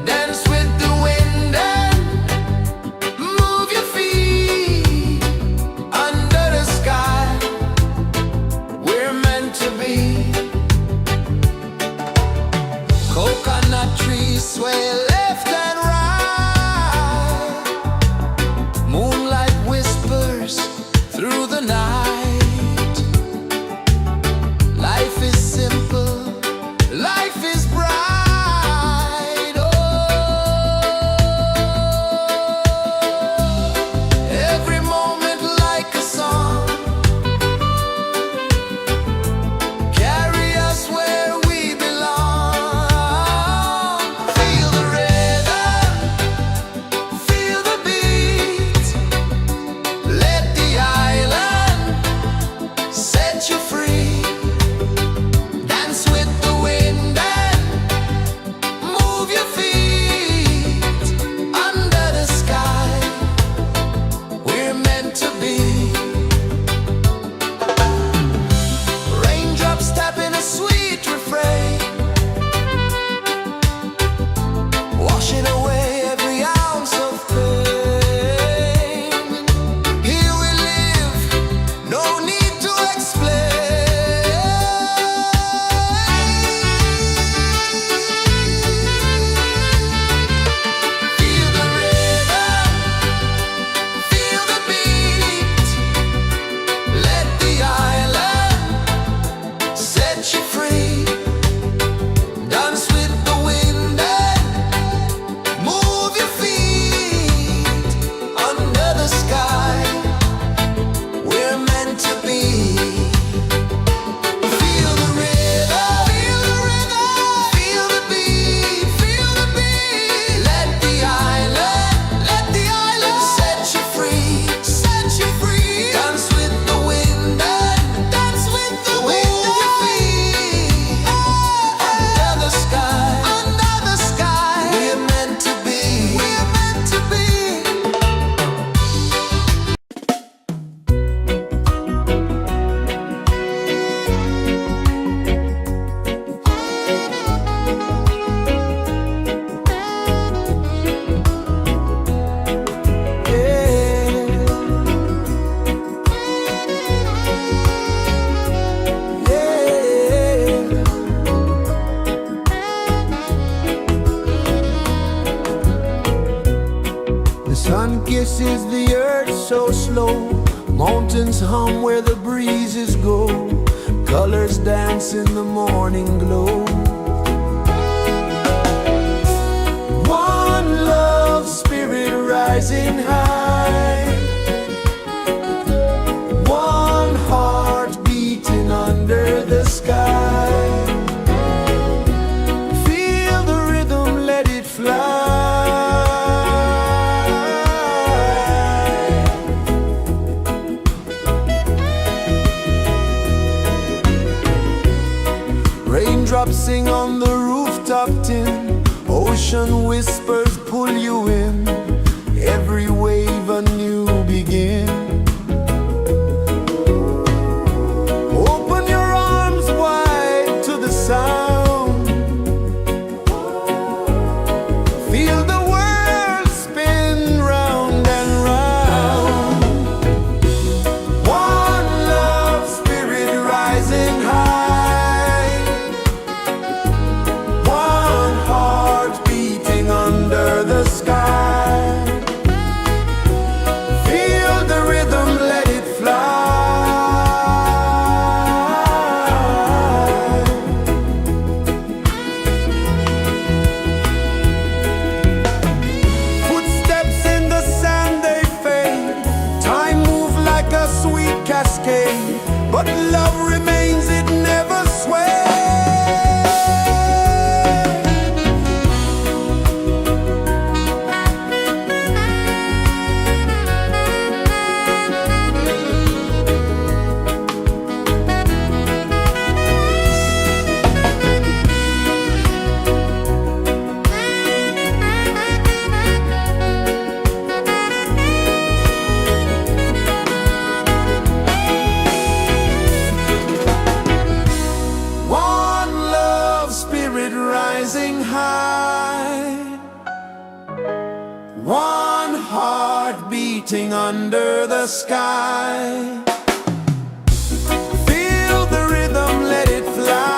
Dance with the wind and move your feet under the sky. We're meant to be. Coconut trees sway left and right, moonlight whispers through the night. Life is simple, life is bright. Oh, every moment like a song, carry us where we belong. Feel the kisses the earth so slow. Mountains hum where the breezes go. Colors dance in the morning glow. One love spirit rising high. One heart beating under the sky. Feel the rhythm, let it fly. Raindrops sing on the rooftop tin. Ocean whispers pull you in. Every wave a new begin. Open your arms wide to the sound. Feel the world spin round and round. One love spirit rising high. One heart beating under the sky. Feel the rhythm, let it fly. Footsteps in the sand, they fade. Time moves like a sweet cascade, but love remains, it never sways. One love spirit rising high. One heart beating under the sky. Feel the rhythm, let it fly.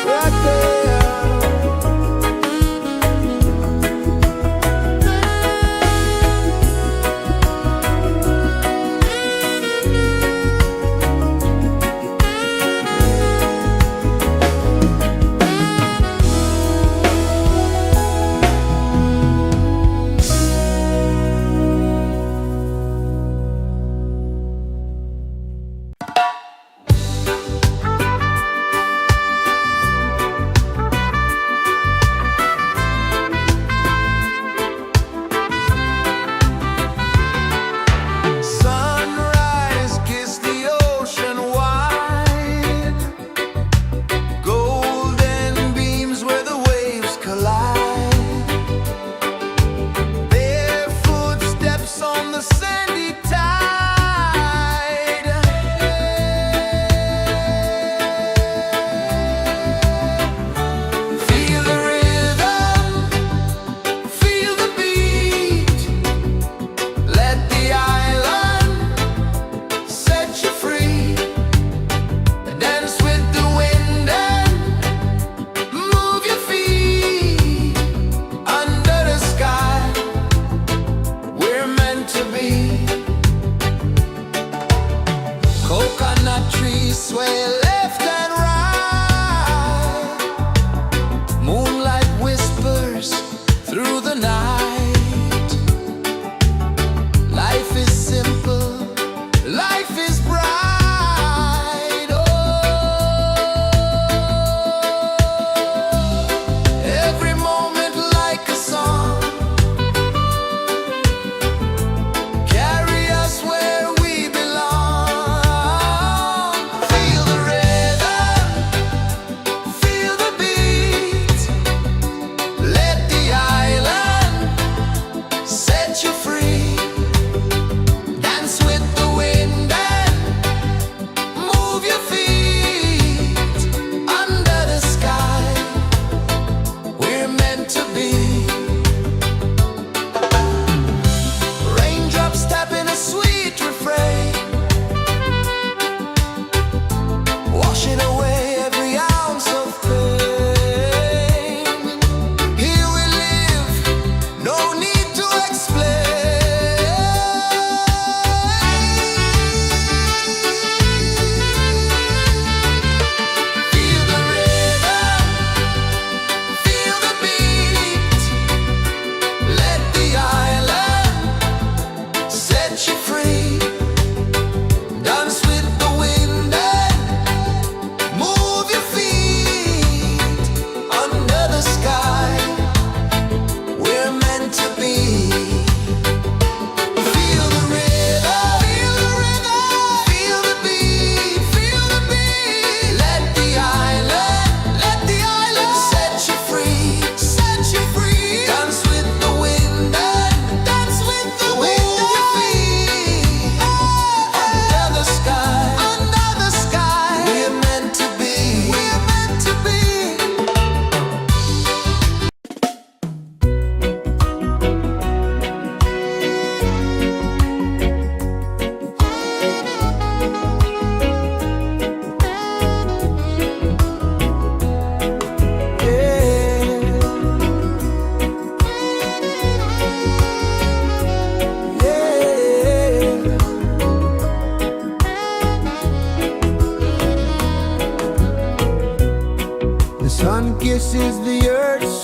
Right there.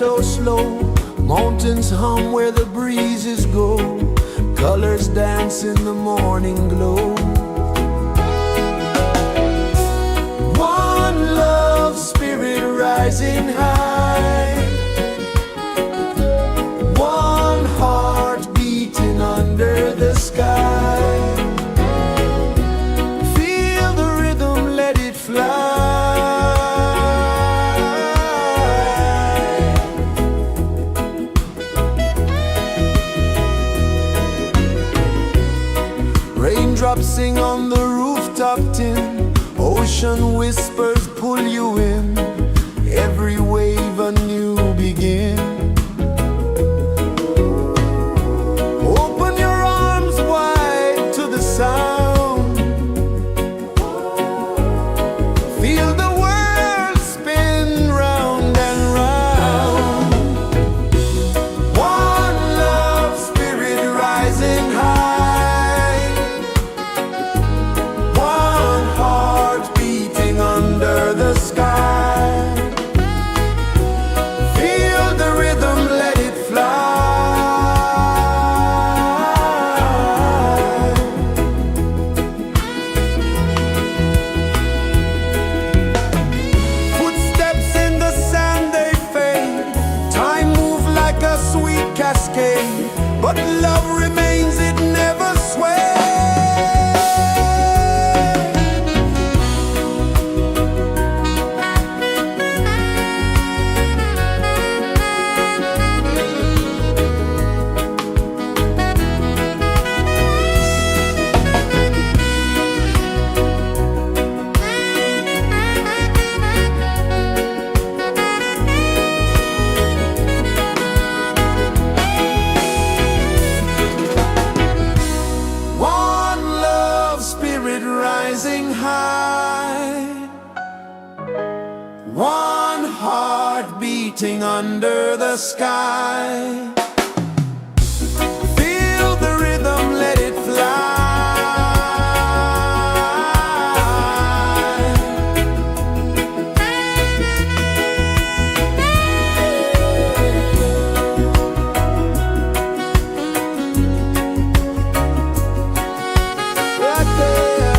so slow. Mountains hum where the breezes go. Colors dance in the morning glow. One love, spirit rising high. One heart beating under the sky. Feel the rhythm, let it fly. Raindrops sing on the rooftop tin. Ocean whispers pull you in. Every wave a new begin. Open your arms wide to the sound. Feel the world spin round and round. One love, spirit rising high. One heart beating under the sky. Feel the rhythm, let it fly. Footsteps in the sand, they fade. Time moves like a sweet cascade, but love remains, it never sways. One love, spirit rising high. One heart beating under the sky. Feel the rhythm, let it fly. Right there.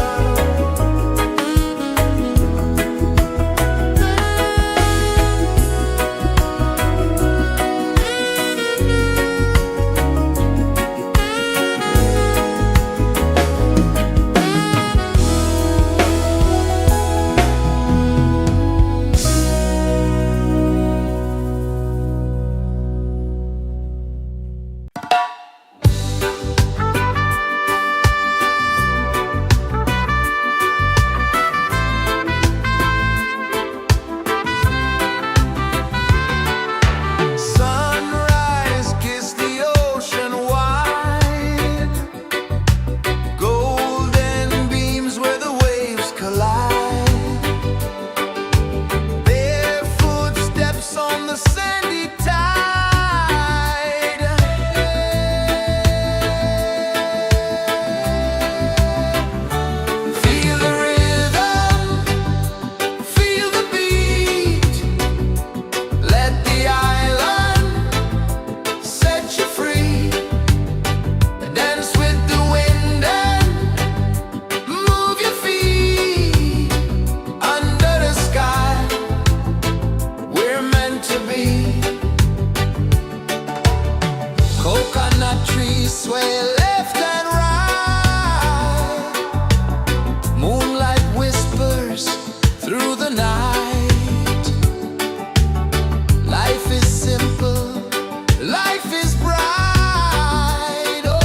Sunrise, kiss the ocean wide. Golden beams where the waves collide. Bare footsteps on the sandy tide. Feel the rhythm, feel the beat. Let the island set you free. Dance with the wind and move your feet. Under the sky, we're meant to be. Coconut trees sway left and right. Moonlight whispers through the night. Life is simple, life is bright. Oh,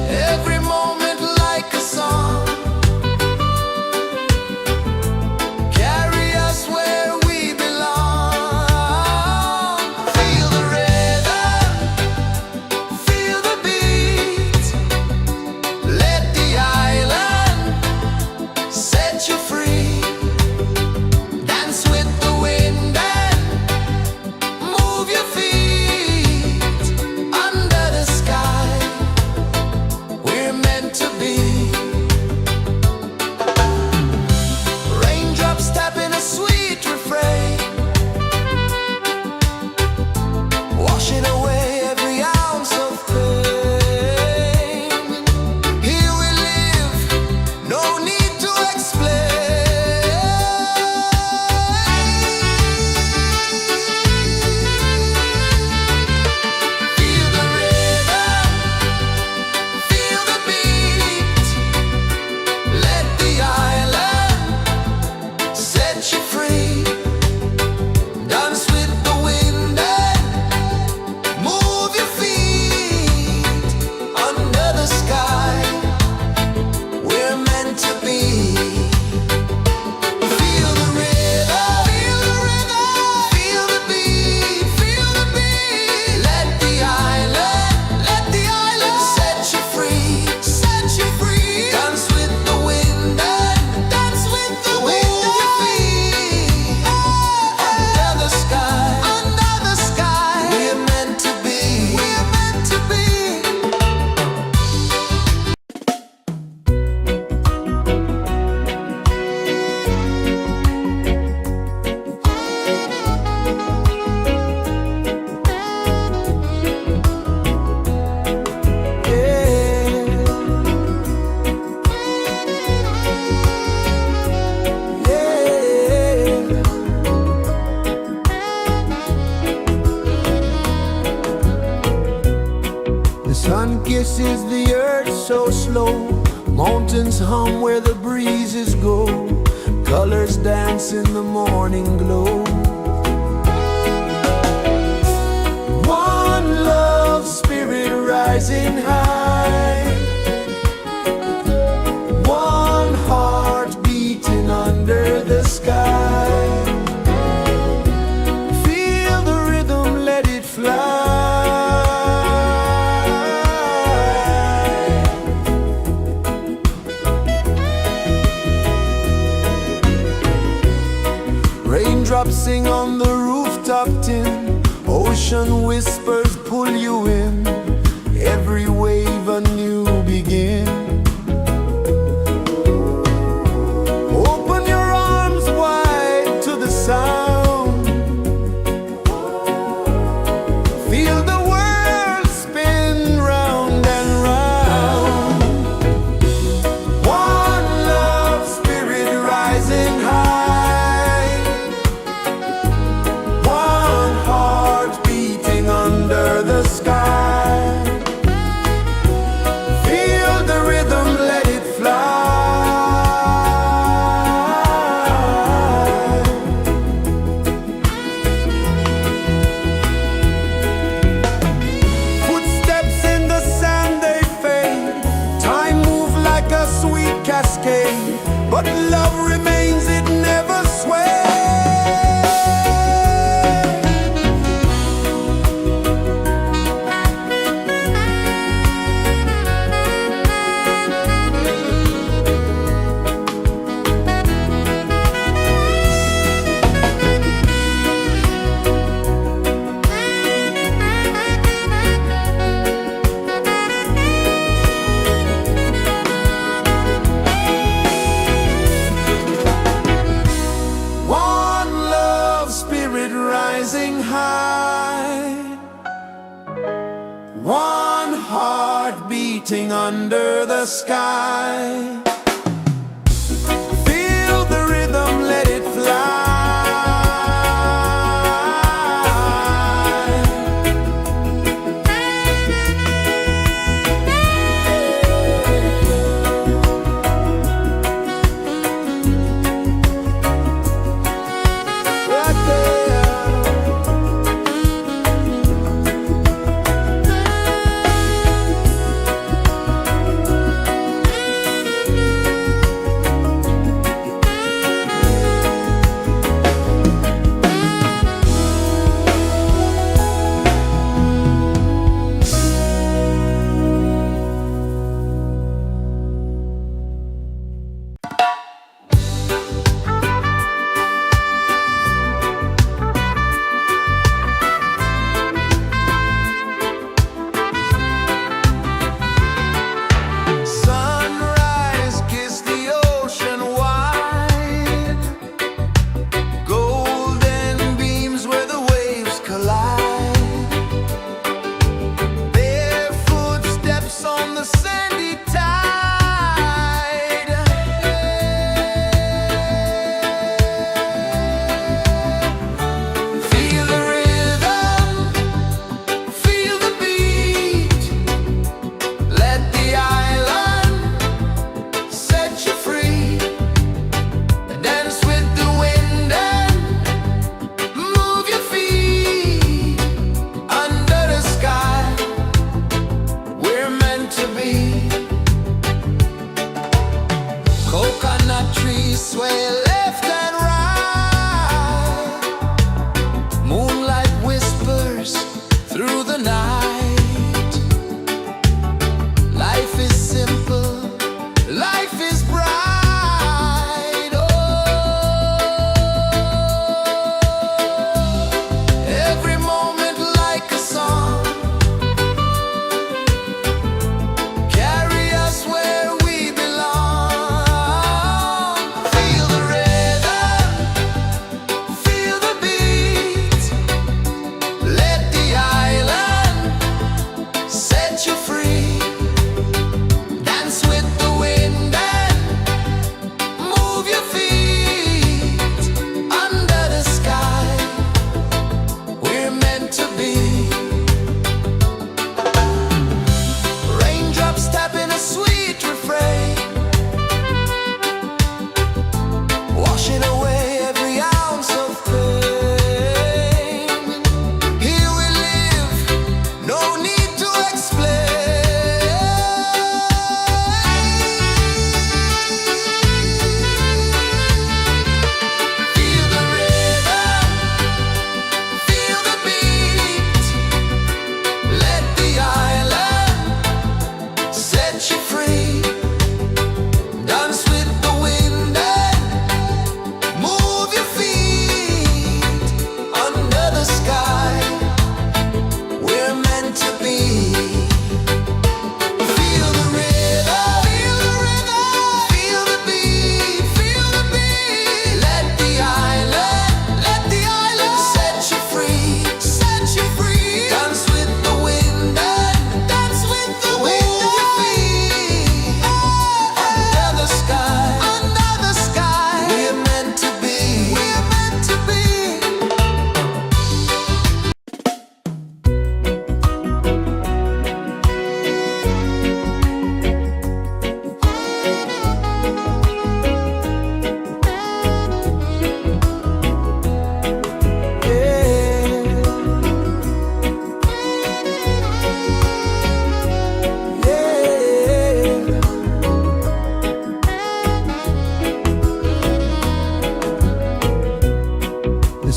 every moment like a song. Carry us where we belong. Feel the rhythm. is the earth so slow. Mountains hum where the breezes go. Colors dance in the morning glow. One love spirit rising high. One heart beating under the sky. Feel the rhythm, let it fly. Raindrops sing on the rooftop tin. Ocean whispers pull you in. Every wave a new begin. Open your arms wide to the sound. Feel the world spin round and round. One love spirit rising high. One heart beating under the sky. Feel the rhythm, let it fly. Footsteps in the sand, they fade. Time moves like a sweet cascade, but love remains, it never sways. One love spirit rising high. One heart beating under the sky. Feel the rhythm, let it fly. Right there.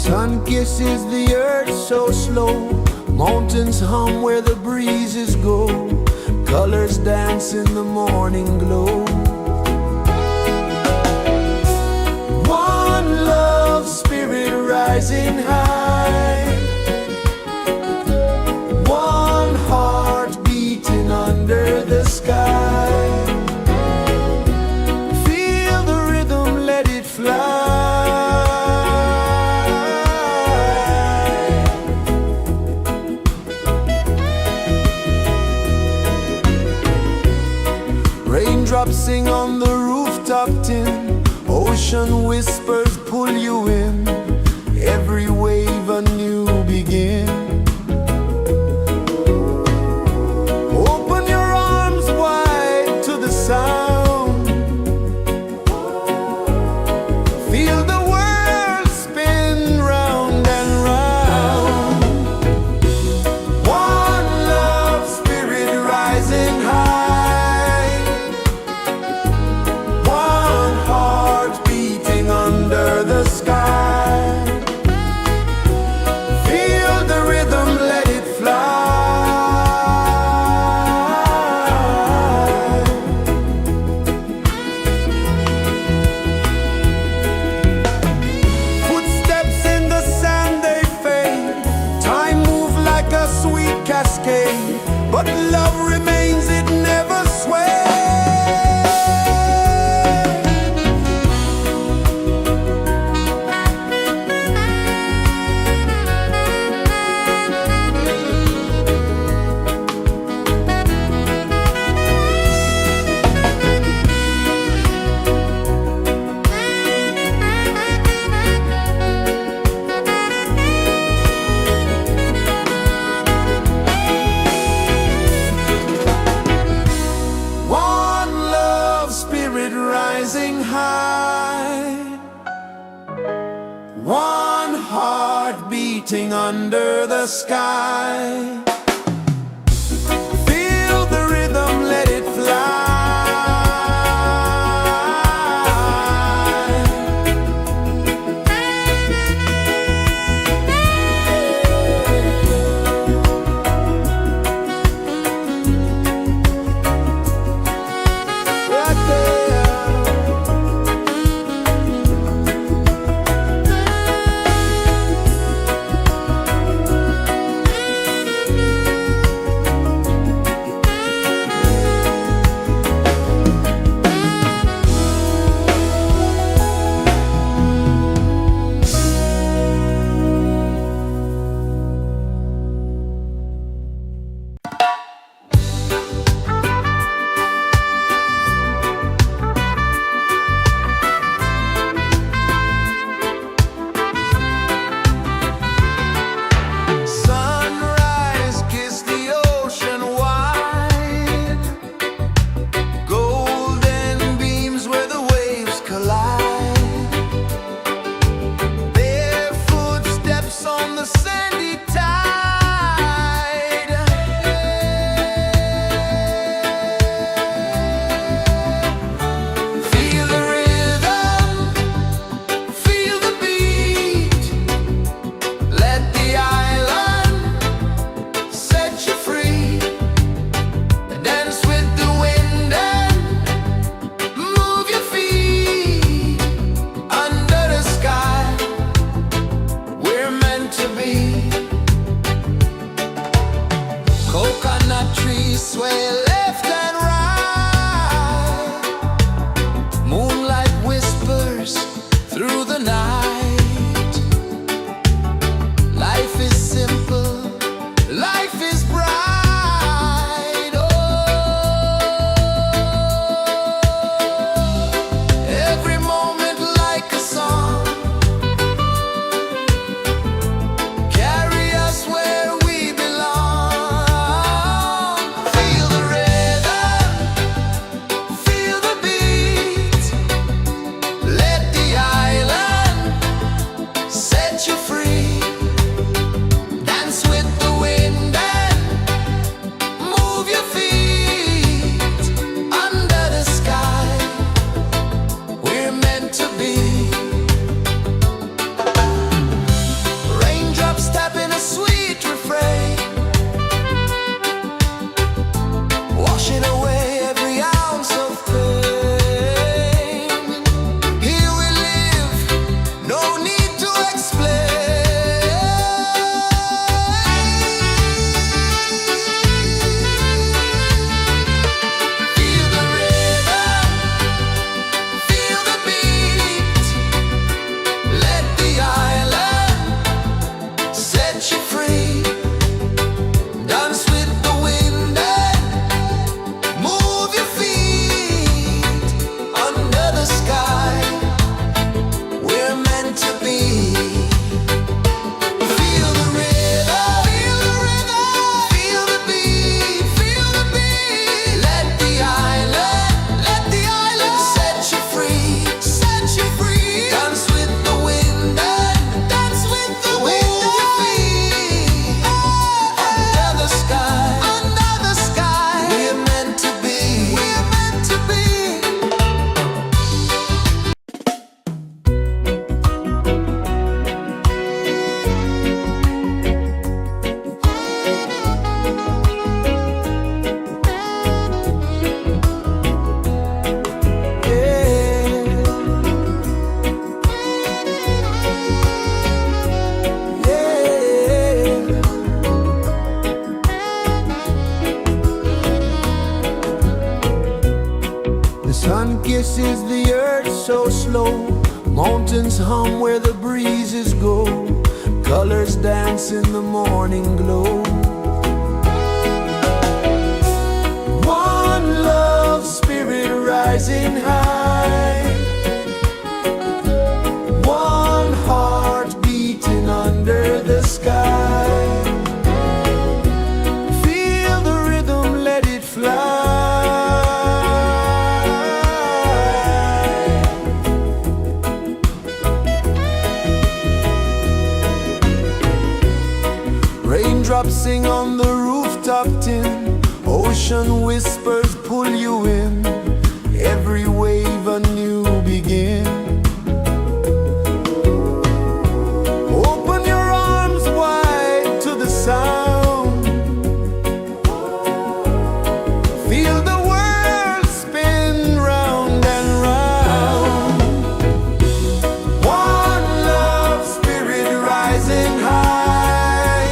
Sun kisses the earth so slow, mountains hum where the breezes go, colors dance in the morning glow. One love spirit rising high, one heart beating under the sky. Feel the rhythm, let it fly. Raindrops sing on the rooftop tin, ocean whispers pull you in, every wave a new begin. Open your arms wide to the sound, feel the world spin round and round. One love spirit rising high, one heart beating under the sky. Feel the rhythm, let it fly. Footsteps in the sand, they fade. Time moves like a sweet cascade, but love remains, it never sways. One love spirit rising high, one heart beating under the sky. Feel the rhythm, let it fly. Right there. rejoices the earth so slow. Mountains hum where the breezes go. Colors dance in the morning glow. One love spirit rising high. One heart beating under the sky. Feel the rhythm, let it fly. Raindrops sing on the rooftop tin. Ocean whispers pull you in. Every wave a new begin. Open your arms wide to the sound. Feel the world spin round and round. One love spirit rising high.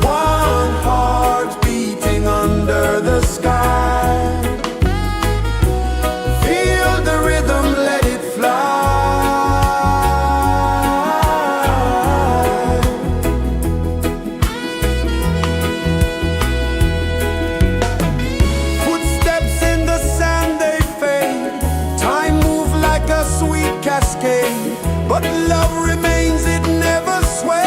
One heart beating under the sky. Feel the rhythm, let it fly. Footsteps in the sand, they fade. Time moves like a sweet cascade, but love remains, it never sways.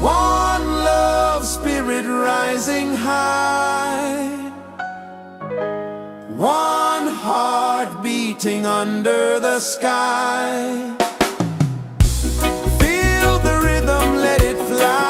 One love spirit rising high. One heart beating under the sky. Feel the rhythm, let it fly.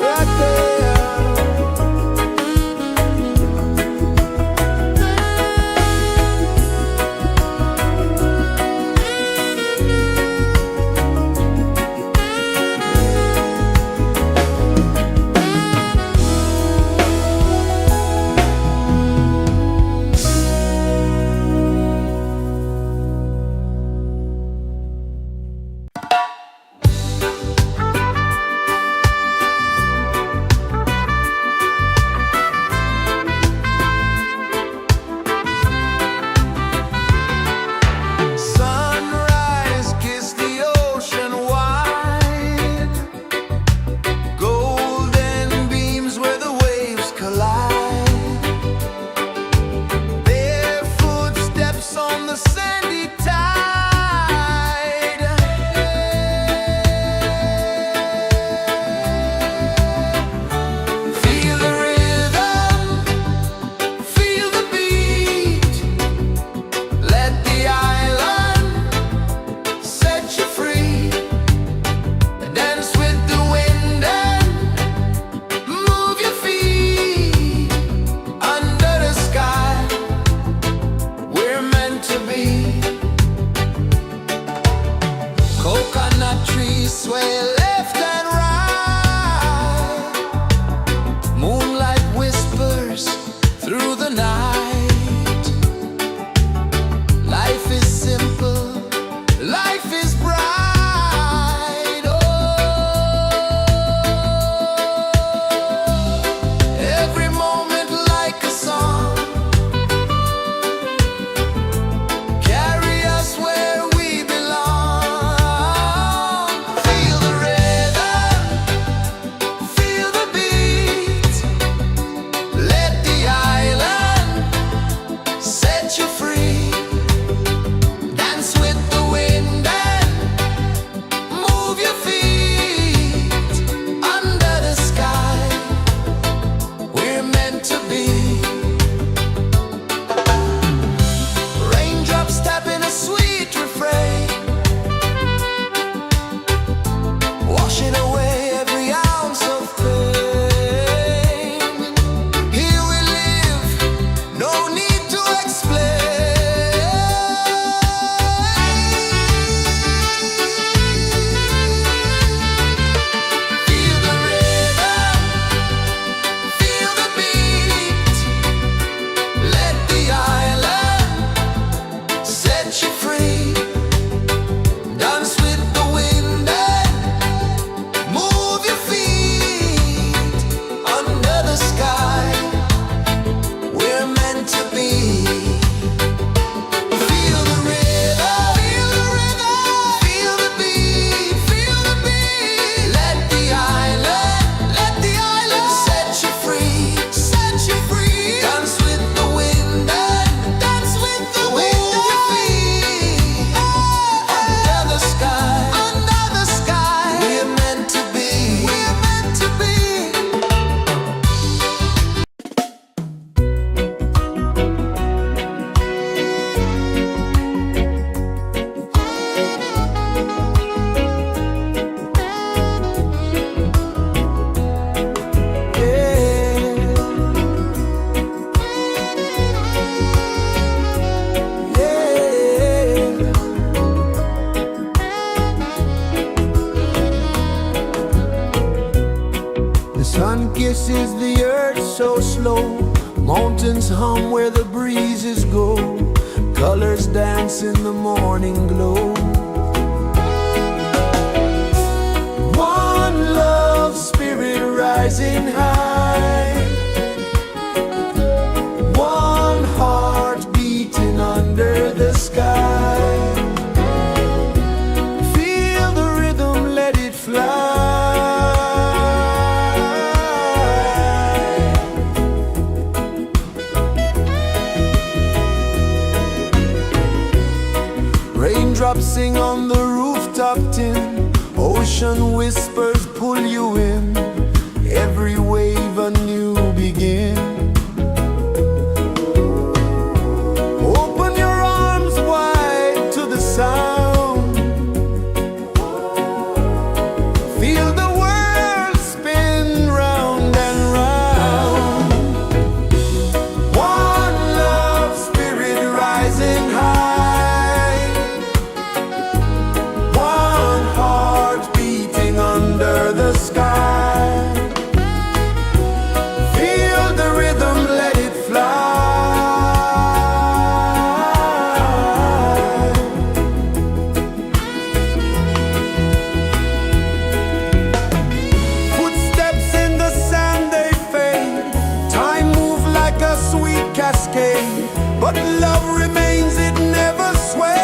Right there. Sunrise, kiss the ocean wide. Golden beams where the waves collide. Bare footsteps on the sandy tide. Feel the rhythm, feel the beat. Let the island set you free. Dance with the wind and move your feet. Under the sky, we're meant to be. Coconut trees sway left and right. Moonlight whispers through the night. Life is simple, life is bright. Oh, every moment like a song. Carry us where we belong. Feel the rhythm. kisses the earth so slow. Mountains hum where the breezes go. Colors dance in the morning glow. One love spirit rising high. One heart beating under the sky. Feel the rhythm, let it fly. Raindrops sing on the rooftop tin. Ocean whispers pull you in. Every wave a new begin. Open your arms wide to the sound. Feel the world spin round and round. One love spirit rising high. One heart beating under the sky. Feel the rhythm, let it fly. Footsteps in the sand, they fade. Time moves like a sweet cascade, but love remains, it never sways.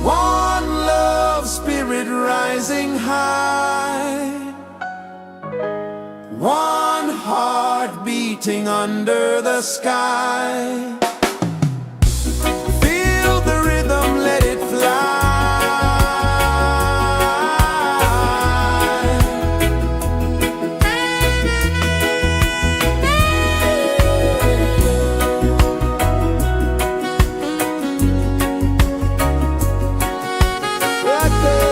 One love spirit rising high. One heart beating under the sky. Feel the rhythm, let it fly. Right there.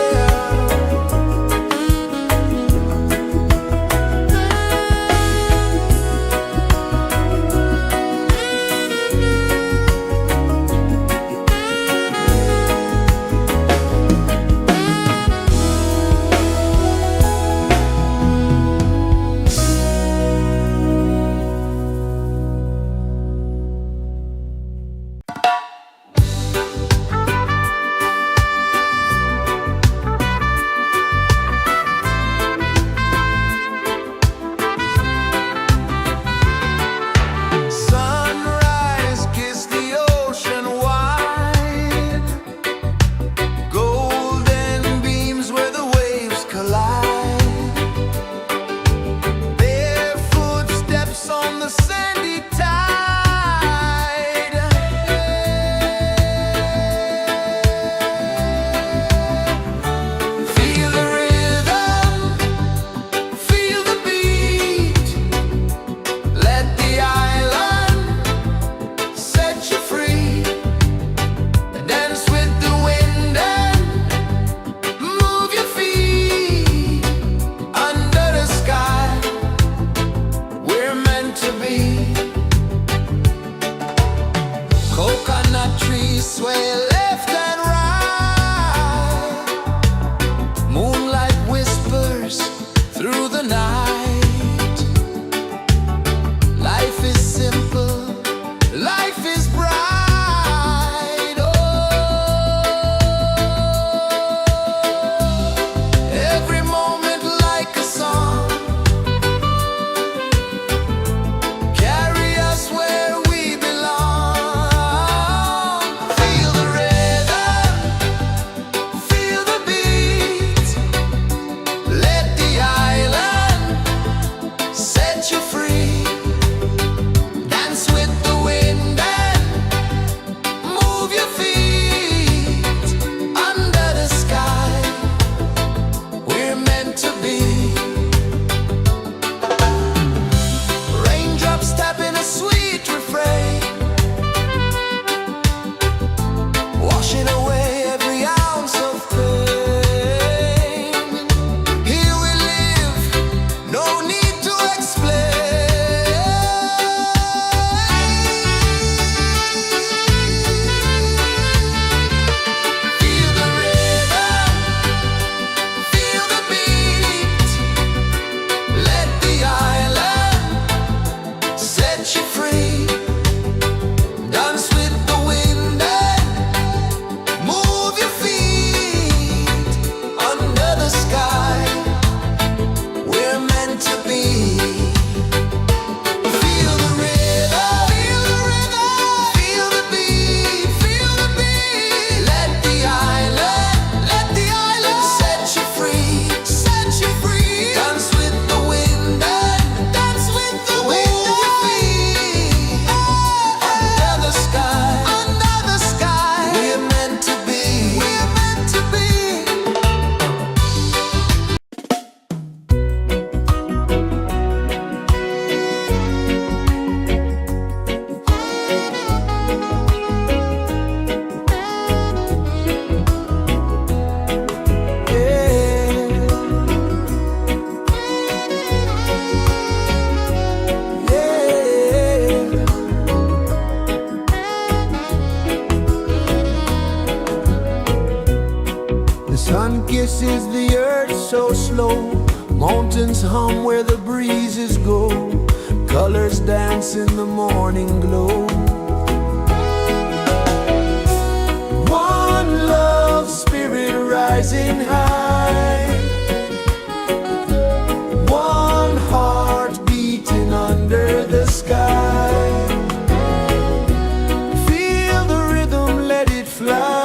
you free. Dance with the wind and dance with the wind you feel. Under the sky, under the sky, we're meant to be. We're meant to be. The sun kisses the earth so slow. Mountains hum where the breezes go. Colors dance in the morning glow. One love spirit rising high. One heart beating under the sky. Feel the rhythm, let it fly.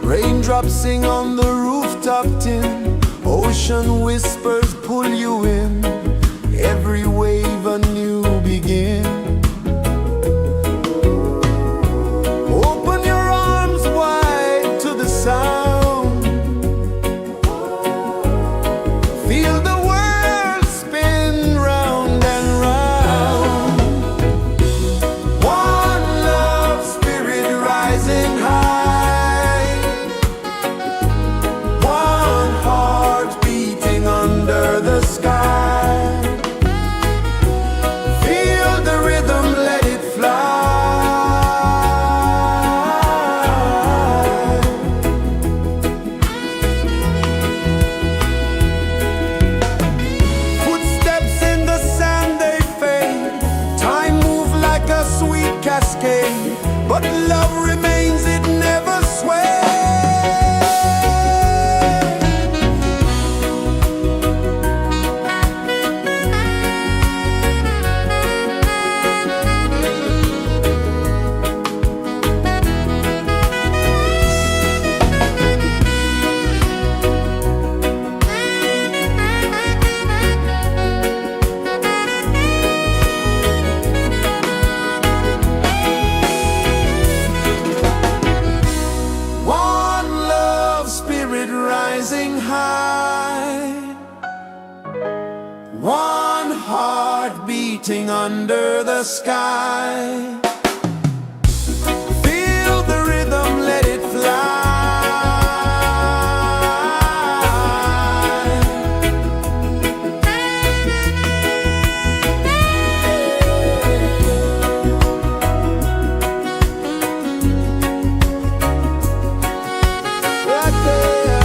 Raindrops sing on the rooftop tin. Ocean whispers pull you in. Every wave a new begin. Open your arms wide to the sound. Feel the world spin round and round. One love spirit rising high. One heart beating under the sky. Feel the rhythm, let it fly. Footsteps in the sand, they fade. Time moves like a sweet cascade, but love remains, it never sways. One love spirit rising high. One heart beating under the sky. Feel the rhythm, let it fly. Right there.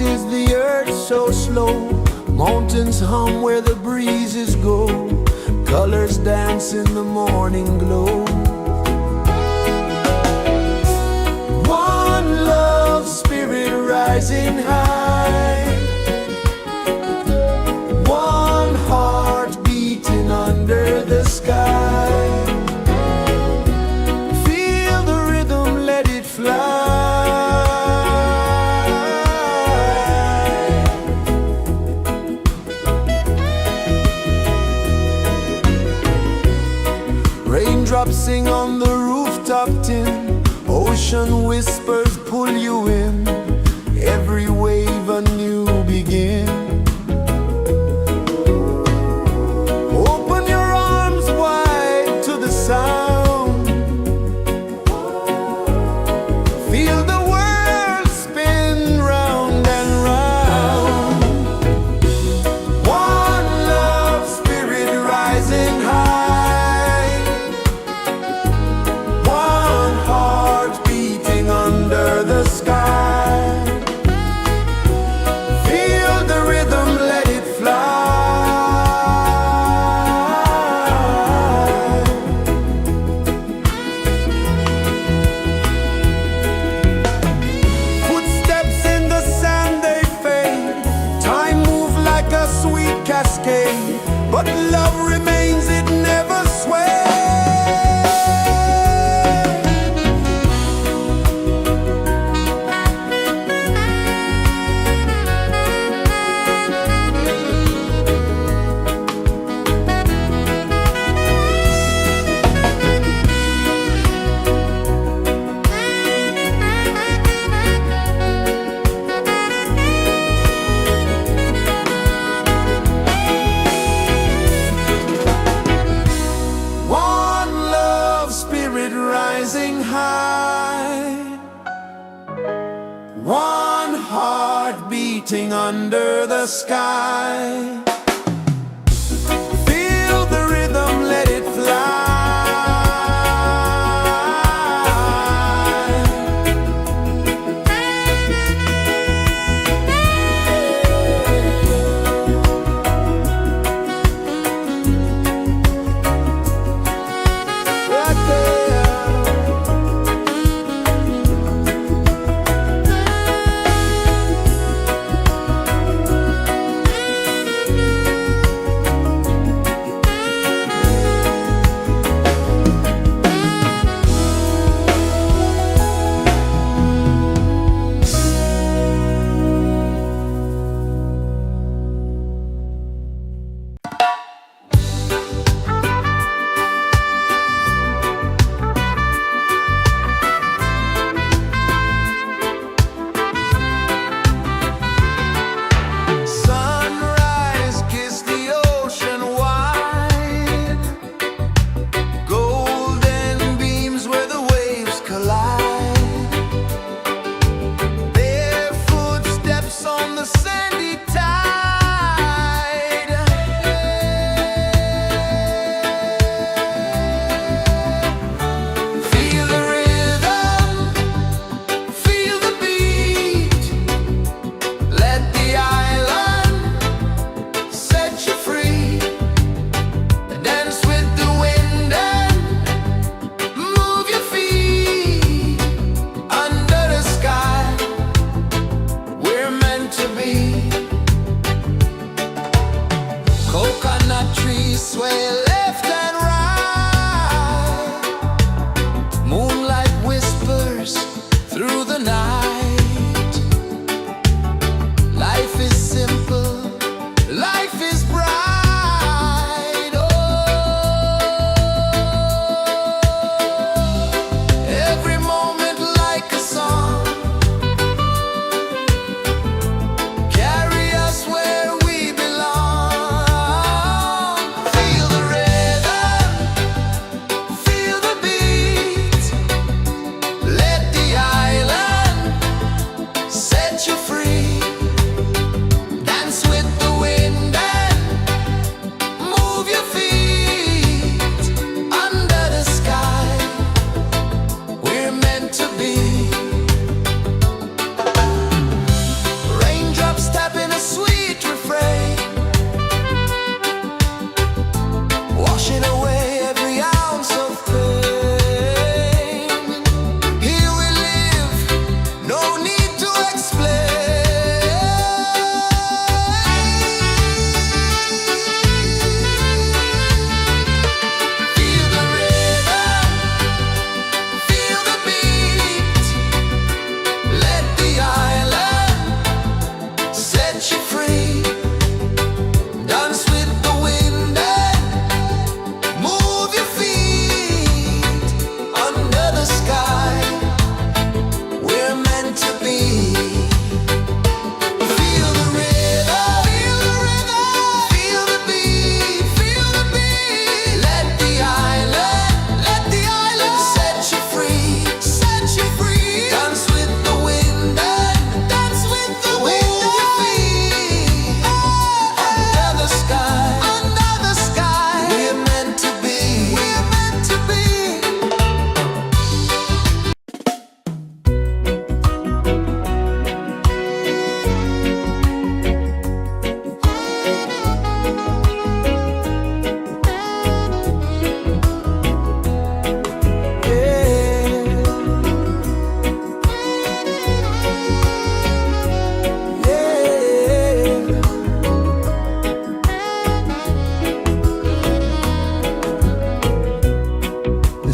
is the earth so slow? Mountains hum where the breezes go. Colors dance in the morning glow. One love, spirit rising high. One heart beating under the sky. Feel the rhythm, let it fly. Raindrops sing on the rooftop tin. Ocean whispers pull you in. Every wave a new begin. Open your arms wide to the sound. Feel the world spin round and round. One love, spirit rising high. One heart beating under the sky. Feel the rhythm, let it fly. Footsteps in the sand, they fade. Time moves like a sweet cascade, but love remains, it never sways. One love, spirit rising high. One heart beating under the sky. Feel the rhythm, let it fly. Right there.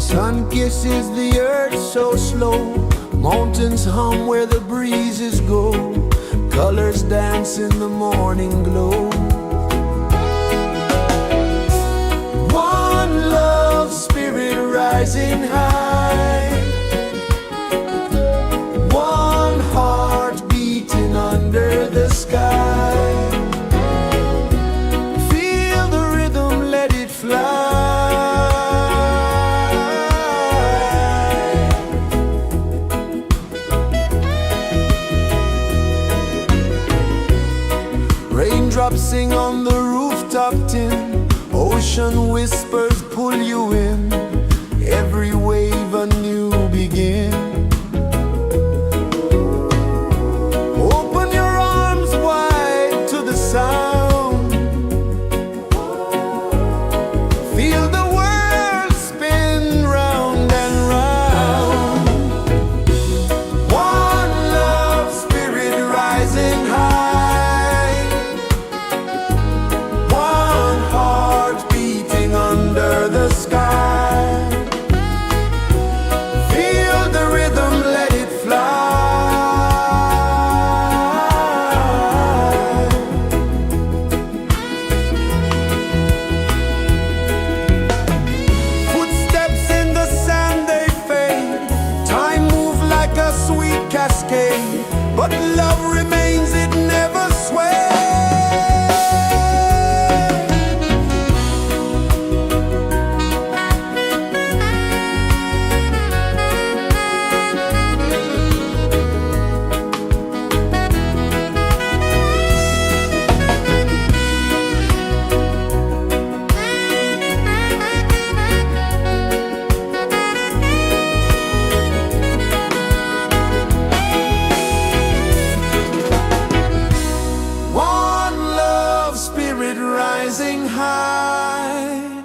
The sun kisses the earth so slow, mountains hum where the breezes go, colors dance in the morning glow. One love spirit rising high, one heart beating under the sky. Feel the rhythm, let it fly. Raindrops sing on the rooftop tin, ocean whispers pull you in, every wave a new begin. Open your arms wide to the sound, feel the world spin round and round. One love spirit rising high, one heart beating under the sky. Feel the rhythm, let it fly. Footsteps in the sand, they fade, time moves like a sweet cascade, but love remains, it never sways. One love spirit rising high,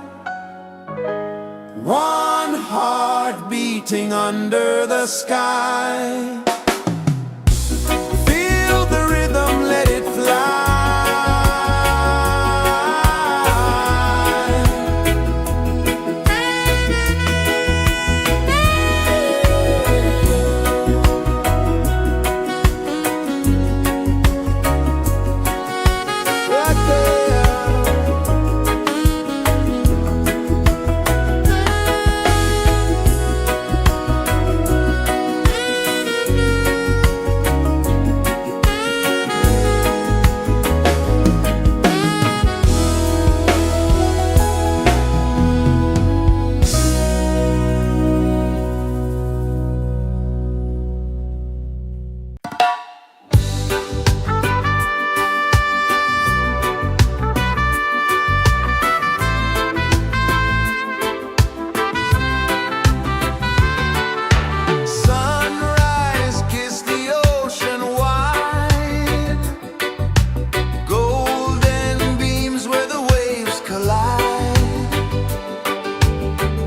one heart beating under the sky. Feel the rhythm, let it fly. Right there. Sunrise, kiss the ocean wide, golden beams where the waves collide,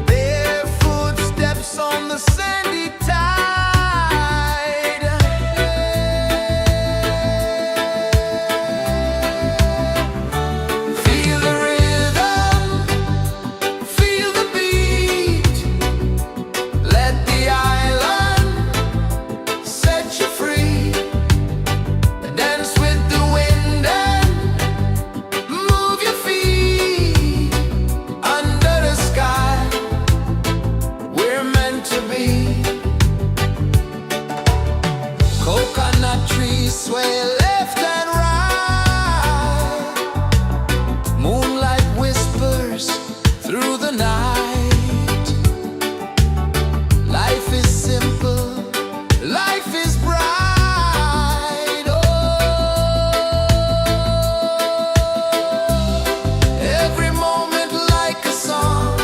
bare footsteps on the sandy tide. Feel the rhythm, feel the beat, let the island set you free. Dance with the wind and move your feet under the sky. We're meant to be. Coconut trees sway left and right, moonlight whispers through the night. Life is simple, life is bright. Oh, every moment like a song.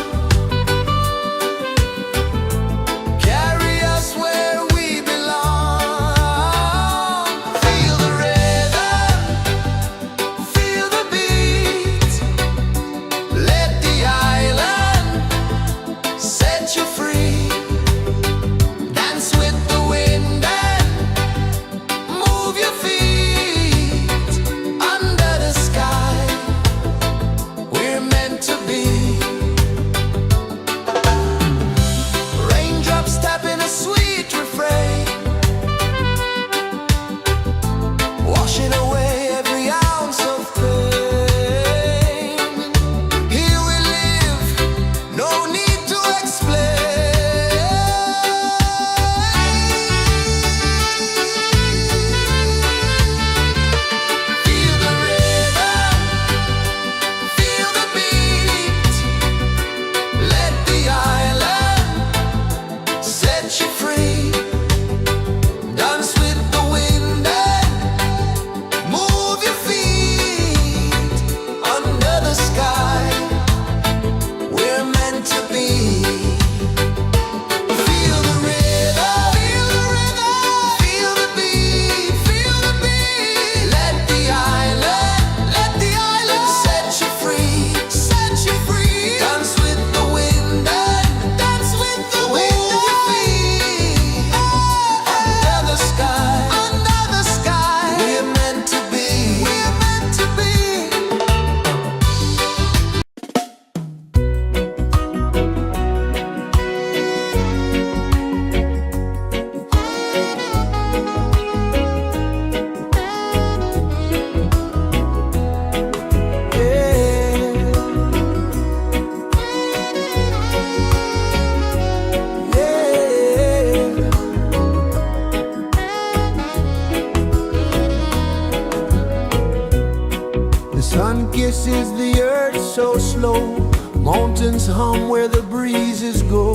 pulses the earth so slow. Mountains hum where the breezes go.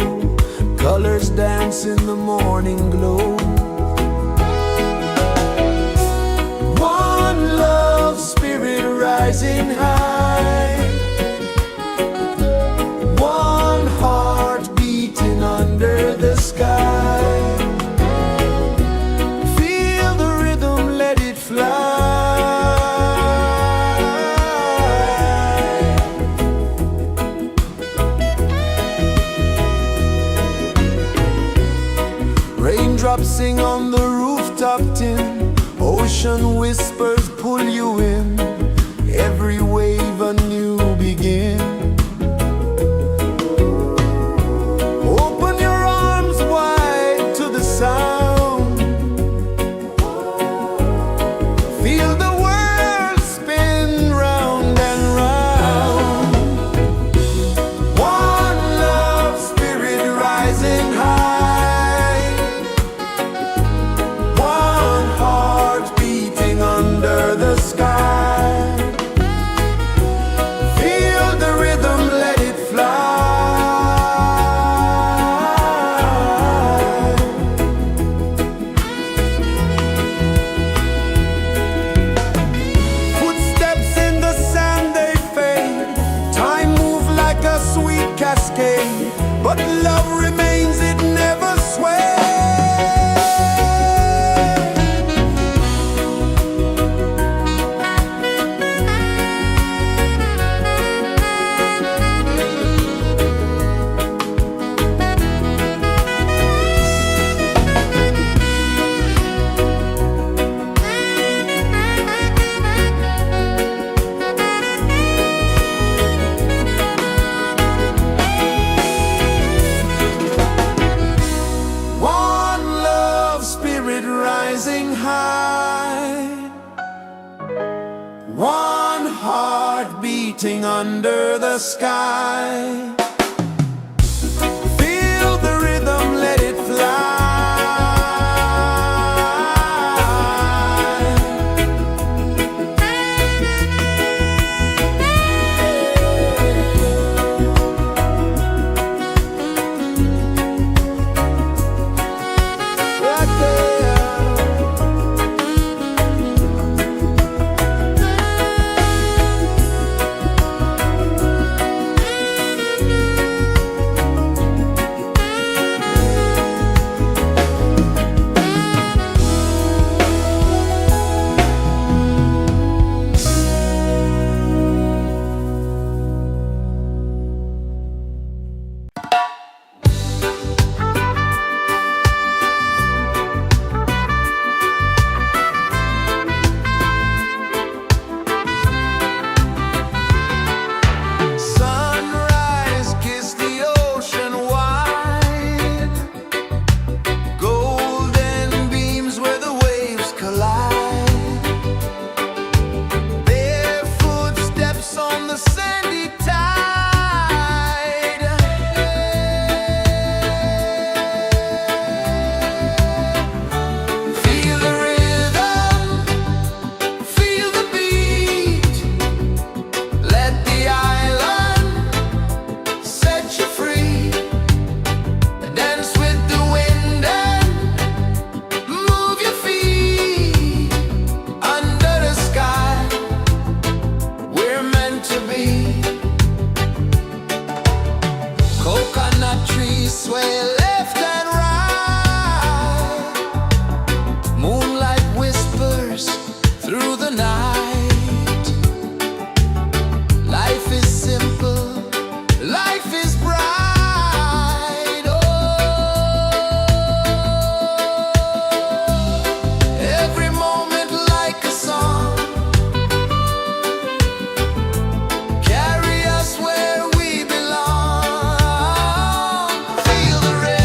Colors dance in the morning glow. One love spirit rising high. One heart beating under the sky. Feel the rhythm, let it fly. Raindrops sing on the rooftop tin. Ocean whispers pull you in. Every wave a new begin. Open your arms wide to the sound. Feel the world spin round and round. One love spirit rising high. One heart beating under the sky. Feel the rhythm, let it fly. Footsteps in the sand, they fade. Time moves like a sweet cascade, but love remains, it never sways. One love spirit rising high. One heart beating under the sky. Feel the rhythm, let it fly. Right there. Sunrise, kiss the ocean wide. Golden beams where the waves collide. Bare footsteps on the sandy tide. Feel the rhythm, feel the beat. Let the island set you free. Dance with the wind and move your feet. Under the sky, we're meant to be. Coconut trees sway left and right. Moonlight whispers through the night. Life is simple, life is bright. Oh, every moment like a song. Carry us where we belong. Feel the rhythm.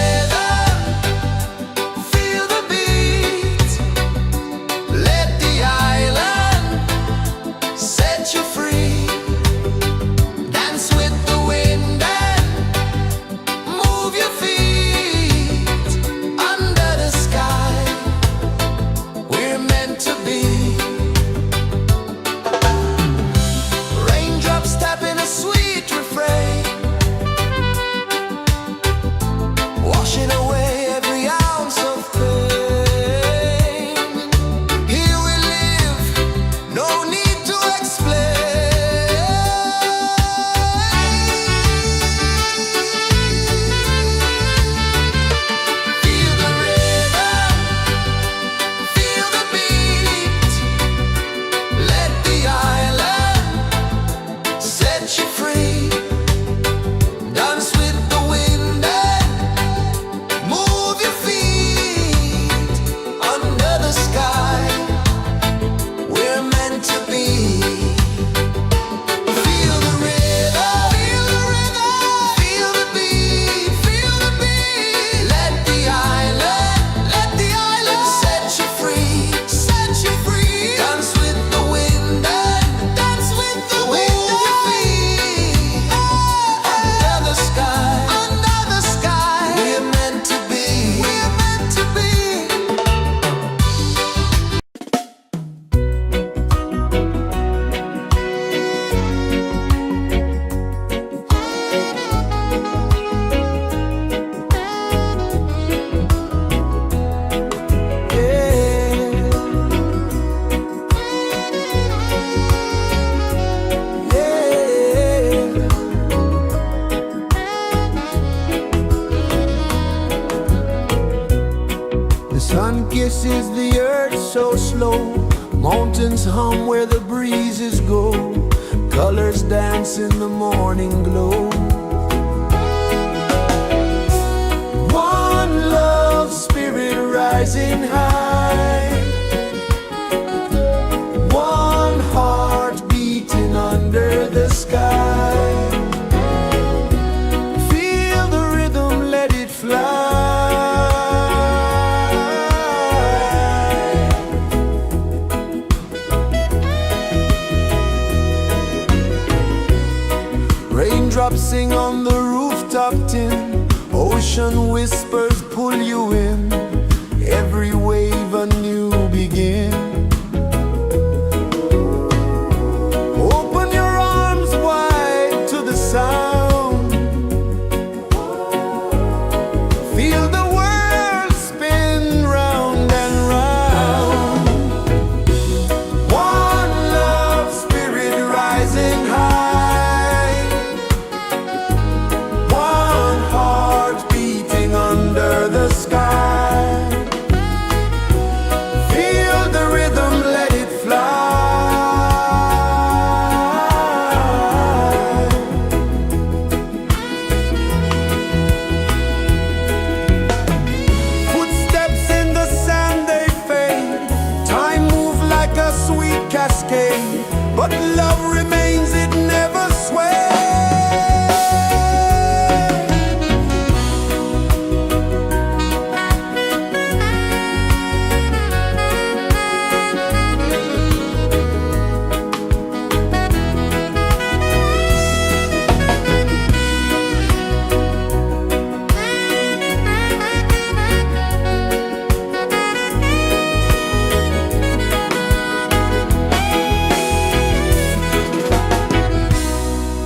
Sun kisses the earth so slow, mountains hum where the breezes go, colors dance in the morning glow. One love spirit rising high, one heart beating under the sky. Feel the rhythm, let it fly. Raindrops sing on the rooftop tin, ocean whispers pull you in, every wave a new begin. Open your arms wide to the sound, feel the world spin round and round. One love spirit rising high, one heart beating under the sky. Feel the rhythm, let it fly. Footsteps in the sand, they fade, time moves like a sweet cascade, but love remains, it never sways.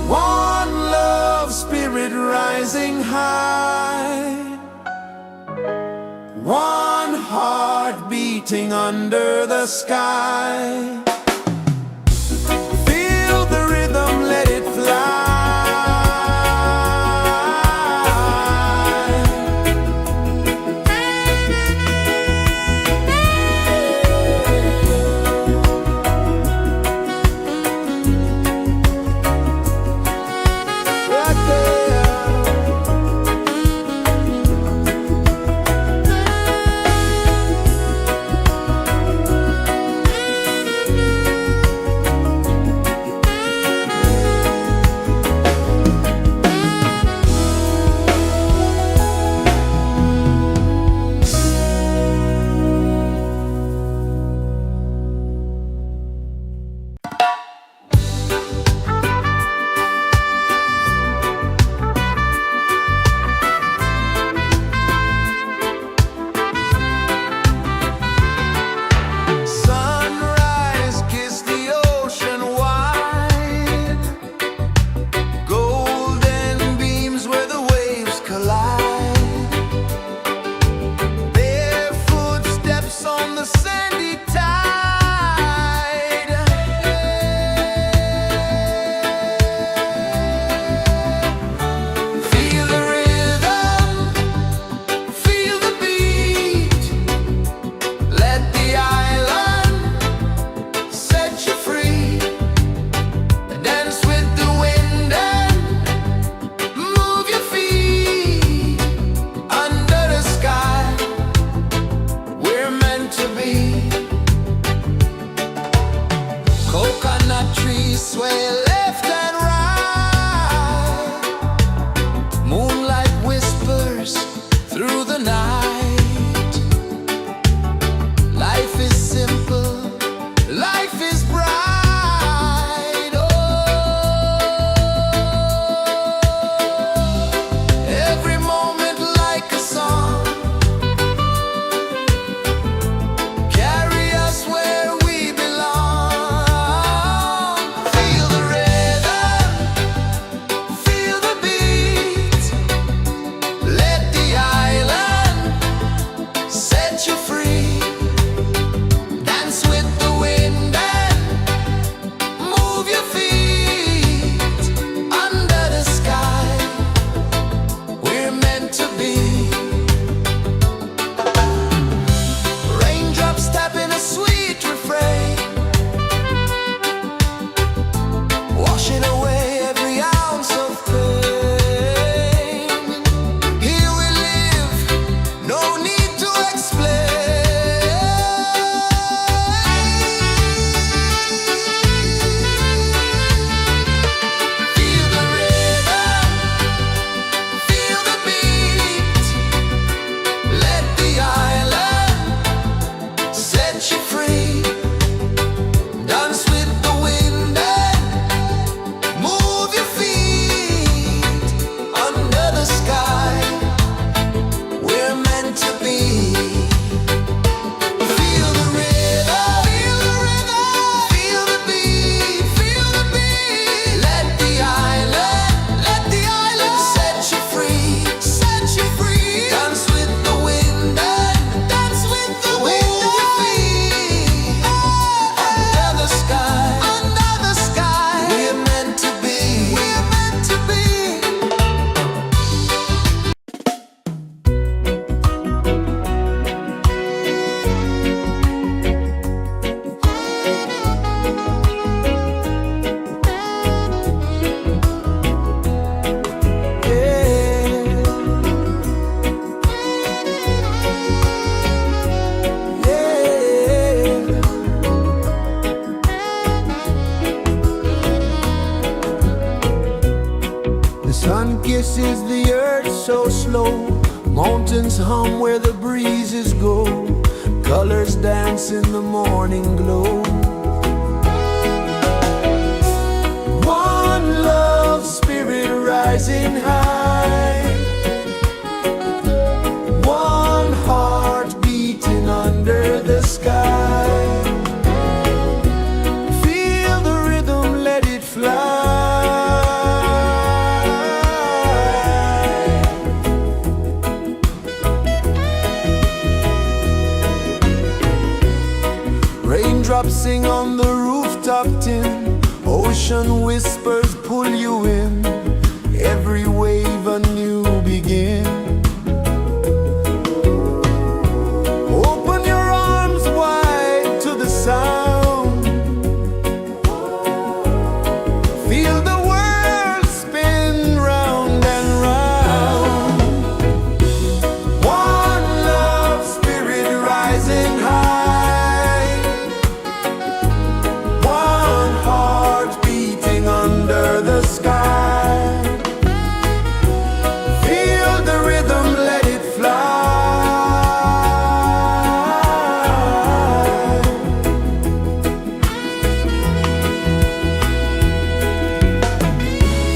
One love spirit rising high, one heart beating under the sky. Feel the rhythm, let it fly. Right there. Sunrise, kiss the ocean wide, golden beams where the waves collide, bare footsteps on the sandy tide. Feel the rhythm, feel the beat, let the island set you free. Dance with the wind and move your feet under the sky. We're meant to be. Coconut trees sway left and right, moonlight whispers through the night. Life is simple, life is bright. Oh, every moment like a song, carry us where we belong. Feel the rhythm, feel the beat, let the island is the earth so slow. Mountains hum where the breezes go. Colors dance in the morning glow. One love, spirit rising high. One heart beating under the sky. Feel the rhythm, let it fly. Raindrops sing on the rooftop tin. Ocean whispers pull you in. Every wave a new begin. Open your arms wide to the sound. Feel the world spin round and round. One love, spirit rising high. One heart beating under the sky. Feel the rhythm, let it fly.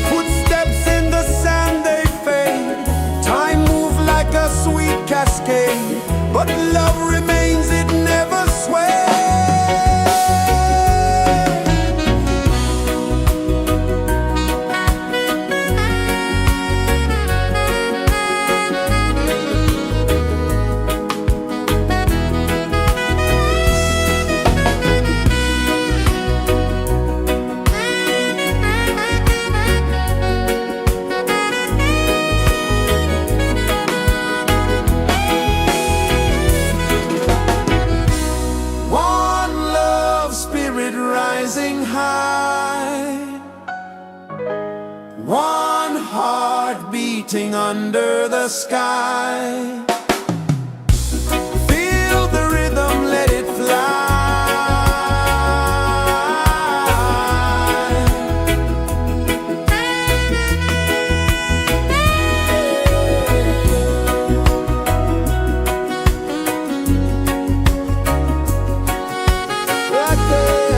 Footsteps in the sand, they fade. Time moves like a sweet cascade, but love remains, it never sways. One love, spirit rising high. One heart beating under the sky. Feel the rhythm, let it fly. Right there.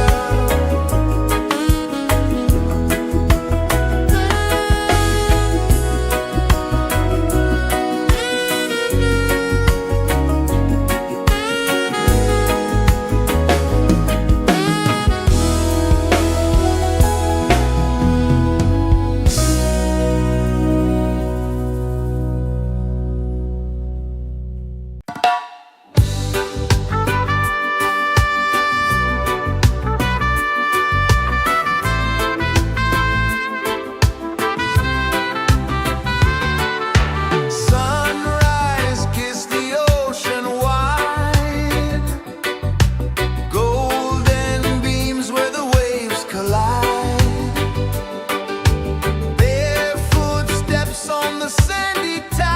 Sunrise, kiss the ocean wide. Golden beams where the waves collide. Bare footsteps on the sandy tide.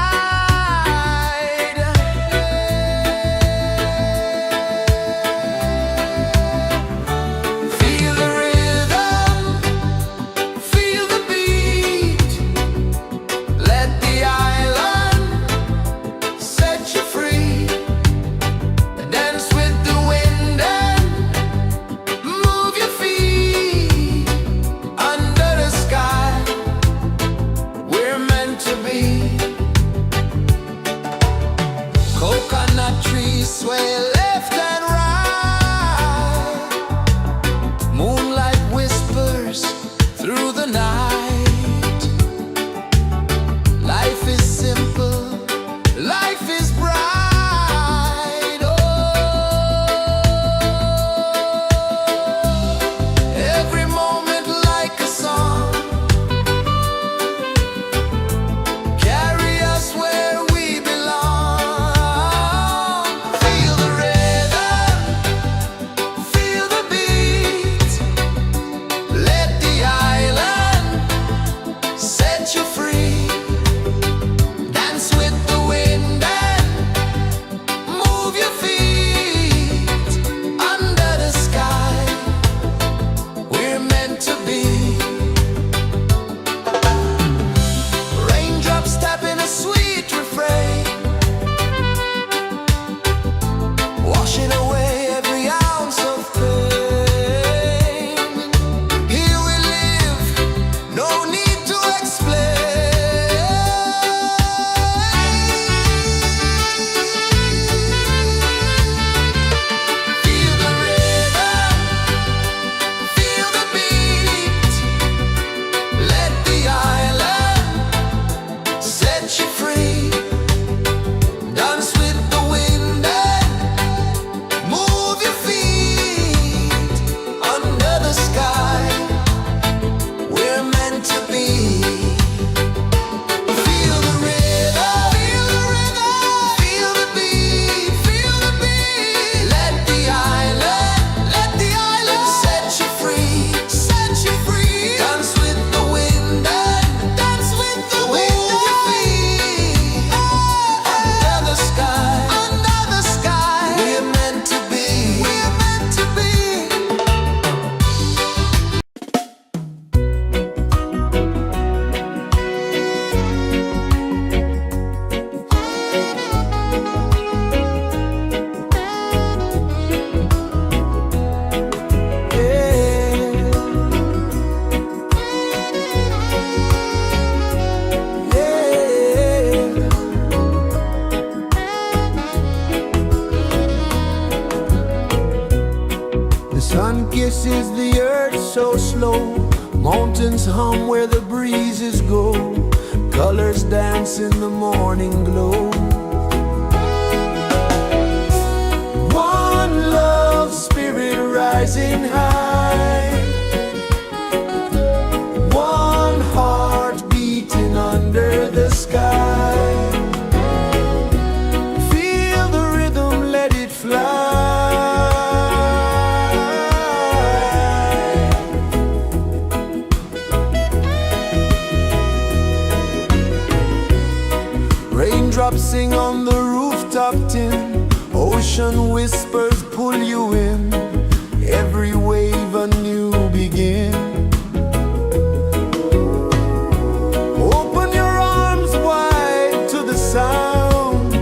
Feel the rhythm, feel the beat. Let the island set you free. Dance with the wind and move your feet. Under the sky, we're meant to be. Coconut trees sway left and right. Moonlight whispers through the night. Life is simple, life is bright. Oh, every moment like a song. Carry us where we belong. Feel the rhythm, kisses the earth so slow. Mountains hum where the breezes go. Colors dance in the morning glow. One love spirit rising high. One heart beating under the sky. Feel the rhythm, let it fly. Raindrops sing on the rooftop tin. Ocean whispers pull you in. Every wave a new begin. Open your arms wide to the sound.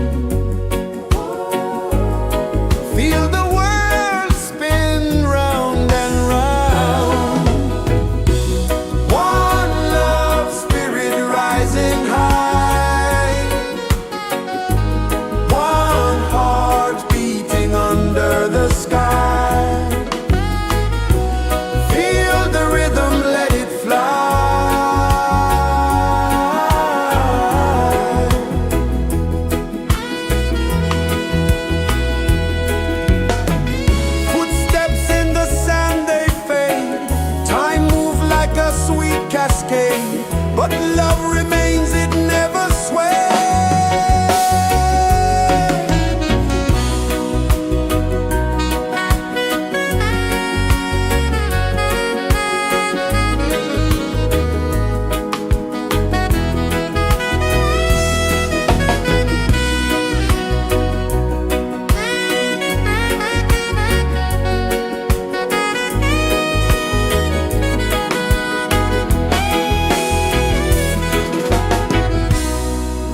Feel the world spin round and round. One love spirit rising high. One heart beating under the sky. Feel the rhythm, let it fly. Footsteps in the sand, they fade. Time moves like a sweet cascade, but love remains, it never sways.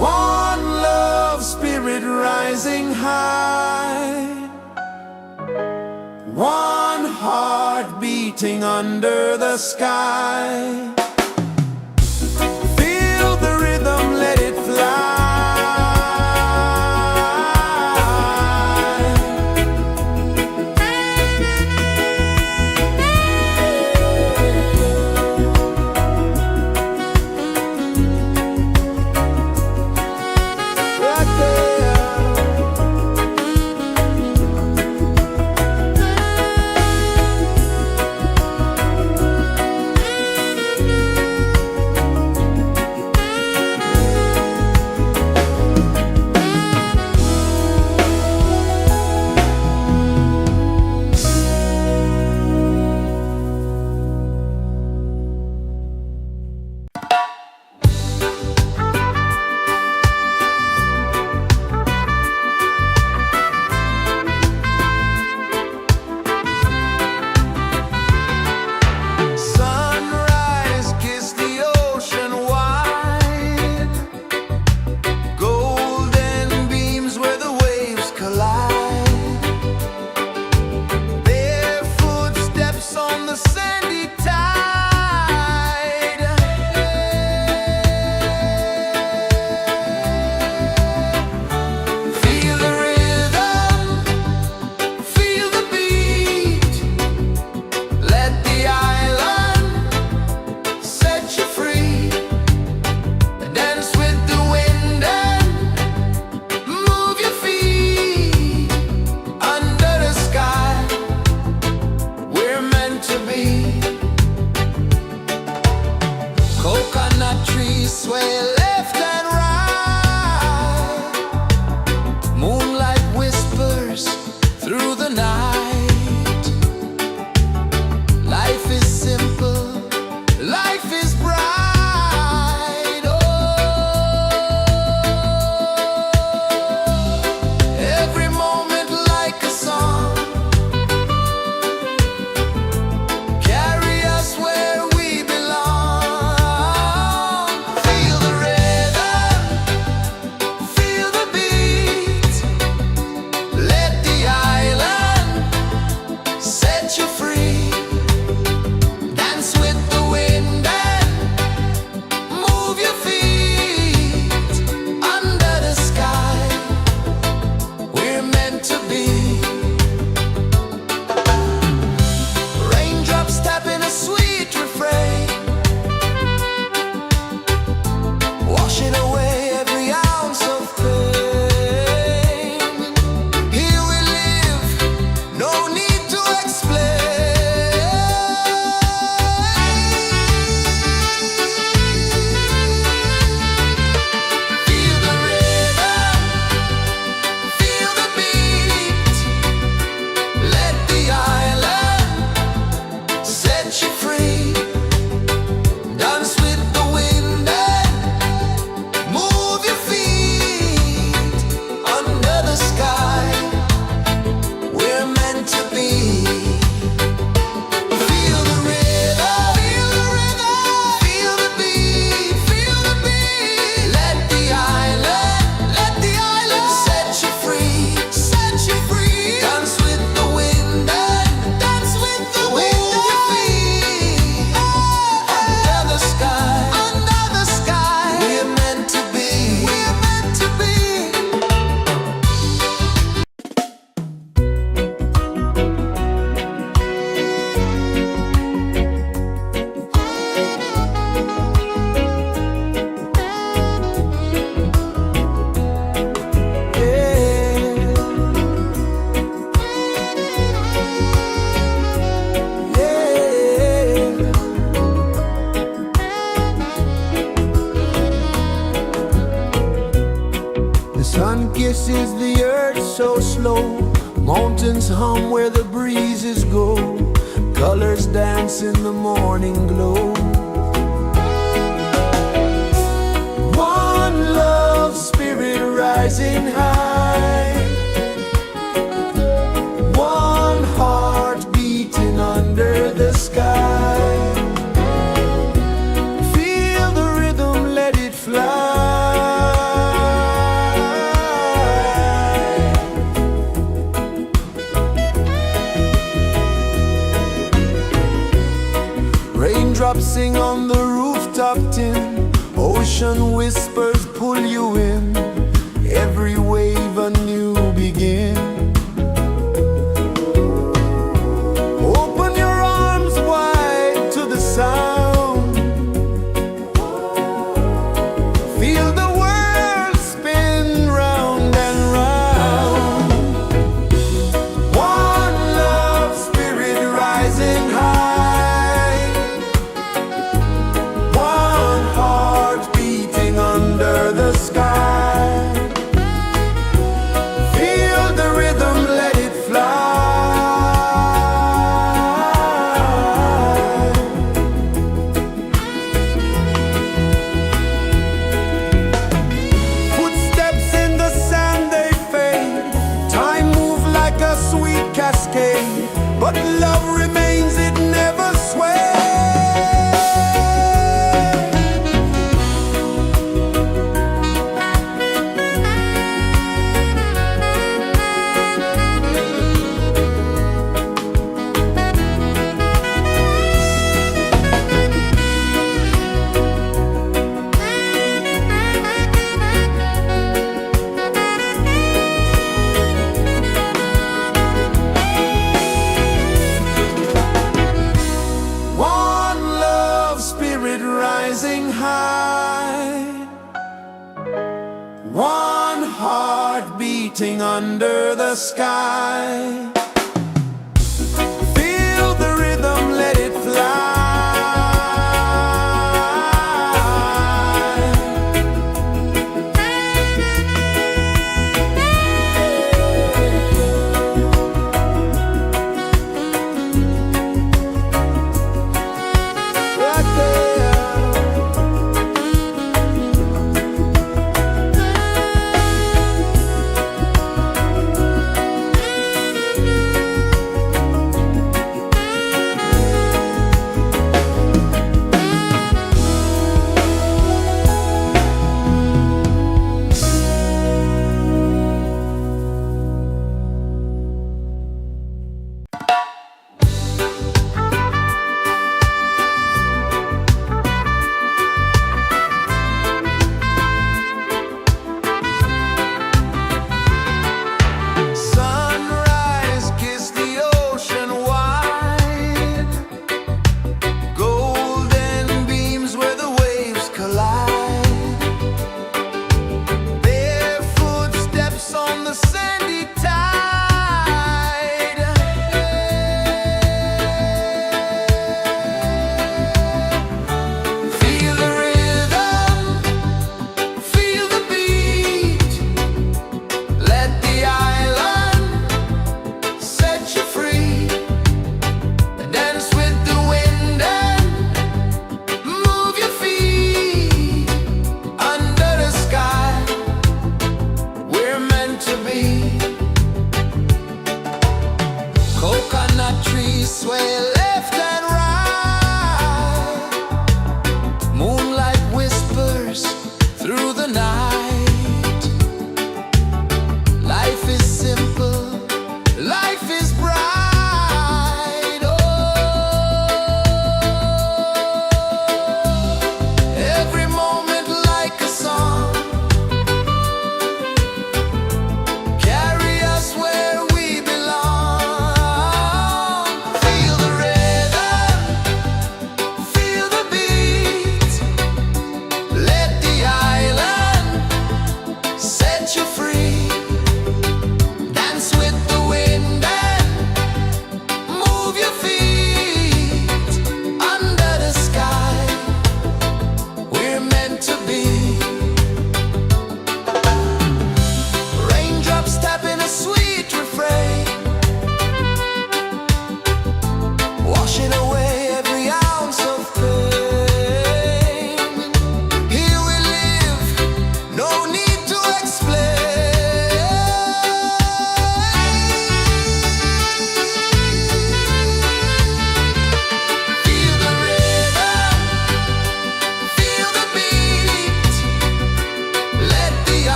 One love spirit rising high. One heart beating under the sky. Feel the rhythm, let it fly. Right there. earth so slow. Mountains hum where the breezes go. Colors dance in the morning glow. One love spirit rising high. One heart beating under the sky. Feel the rhythm, let it fly. Raindrops sing on the rooftop tin. Ocean whispers pull you in. Every wave a new begin. Open your arms wide to the sound. Feel the world spin round and round. One love spirit rising high. One heart beating under the sky. Feel the rhythm, let it fly. Footsteps in the sand, they fade. Time moves like a sweet cascade, but love remains, it never sways. One love spirit rising high. One heart beating under the sky. Feel the rhythm, let it fly. Right there.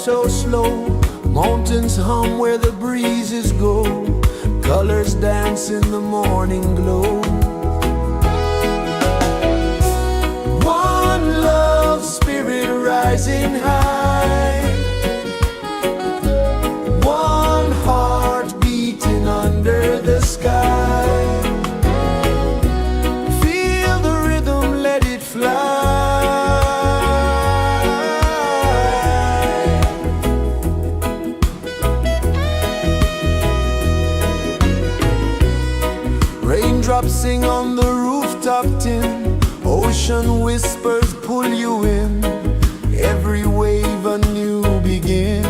so slow. Mountains hum where the breezes go. Colors dance in the morning glow. One love spirit rising high. One heart beating under the sky. Feel the rhythm, let it fly. Raindrops sing on the rooftop tin. Ocean whispers pull you in. Every wave a new begin.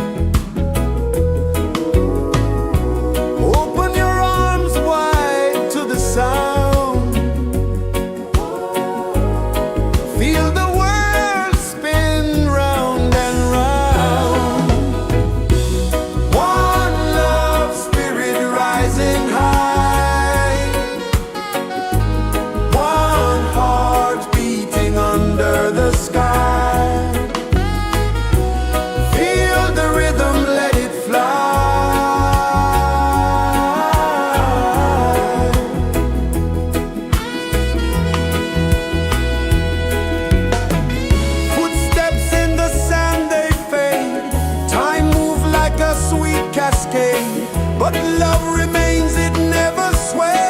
Open your arms wide to the sound. Feel the world spin round and round. One love spirit rising high. One heart beating under the sky. Feel the rhythm, let it fly. Footsteps in the sand, they fade. Time moves like a sweet cascade, but love remains, it never sways.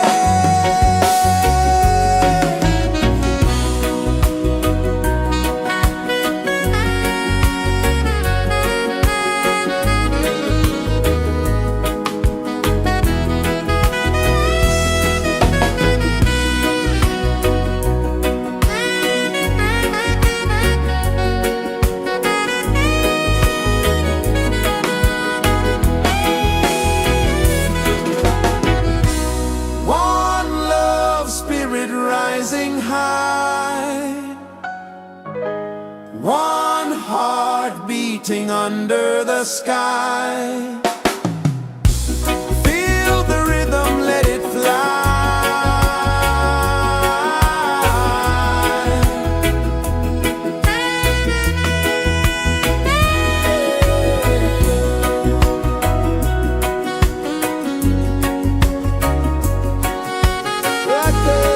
One love spirit rising high. One heart beating under the sky. Feel the rhythm, let it fly. Right there.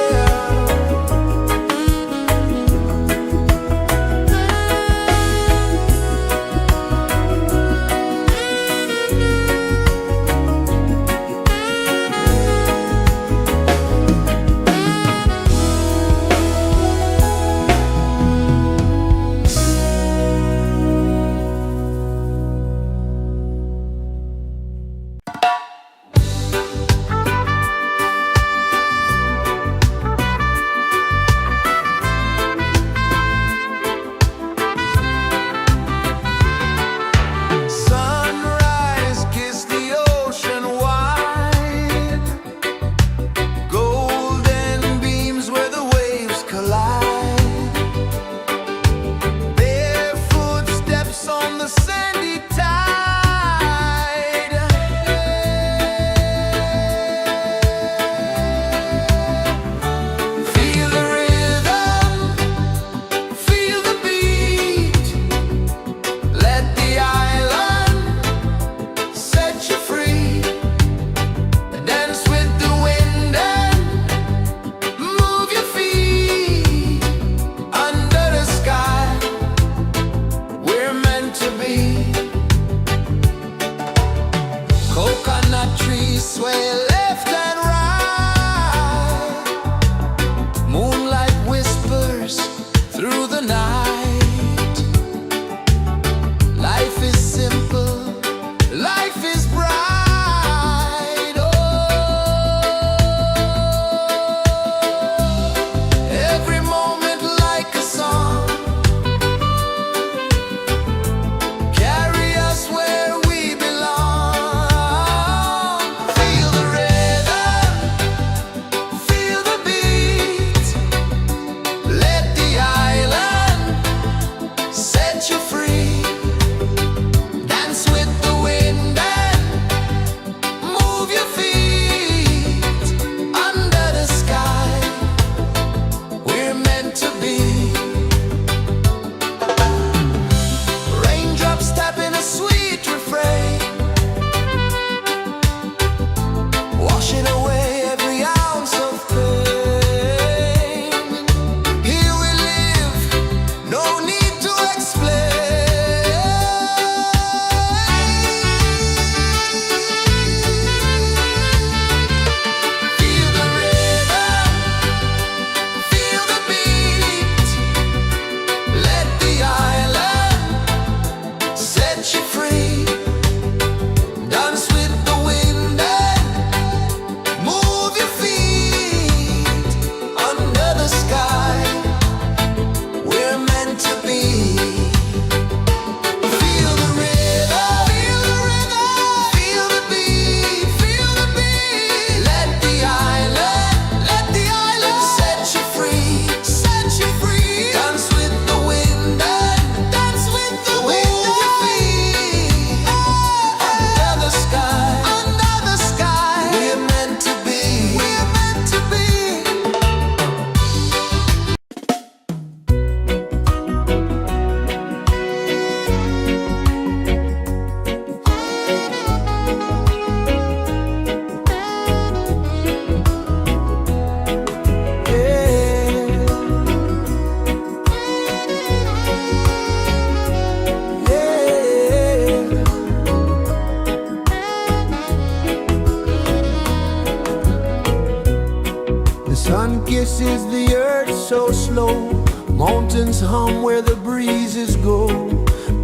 Sun kisses the earth so slow, mountains hum where the breezes go,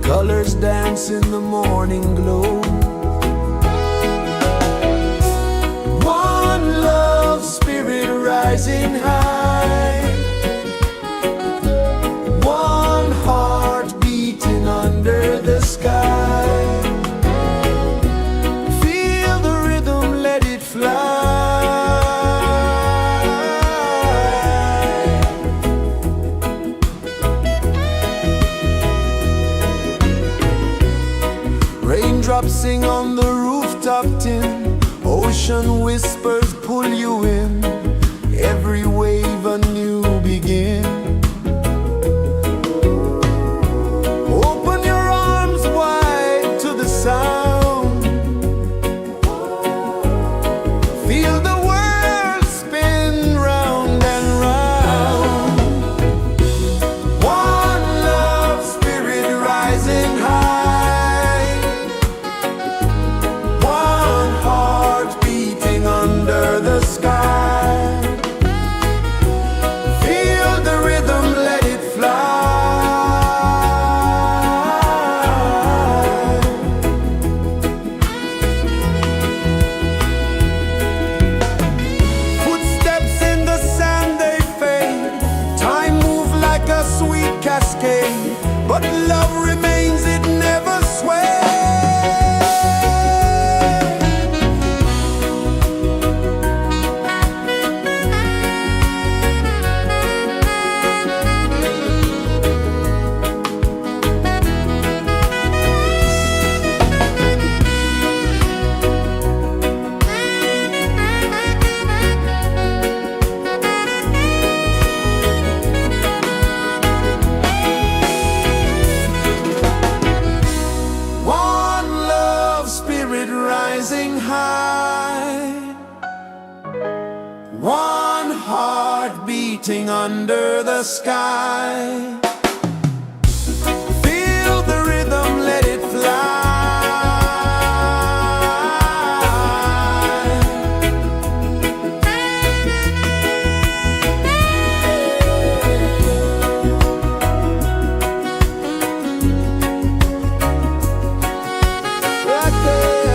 colors dance in the morning glow. One love spirit rising high, one heart beating under the sky. Feel the rhythm, let it fly. Raindrops sing on the rooftop tin, ocean whispers pull you in, every wave a new begin. Open your arms wide to the sound, feel the world spin round and round. One love spirit rising high, one heart beating under the sky. Feel the rhythm, let it fly. Footsteps in the sand, they fade, time move like a sweet cascade, but love remains, it never sways. One love spirit rising high, one heart beating under the sky. Feel the rhythm, let it fly. Right there.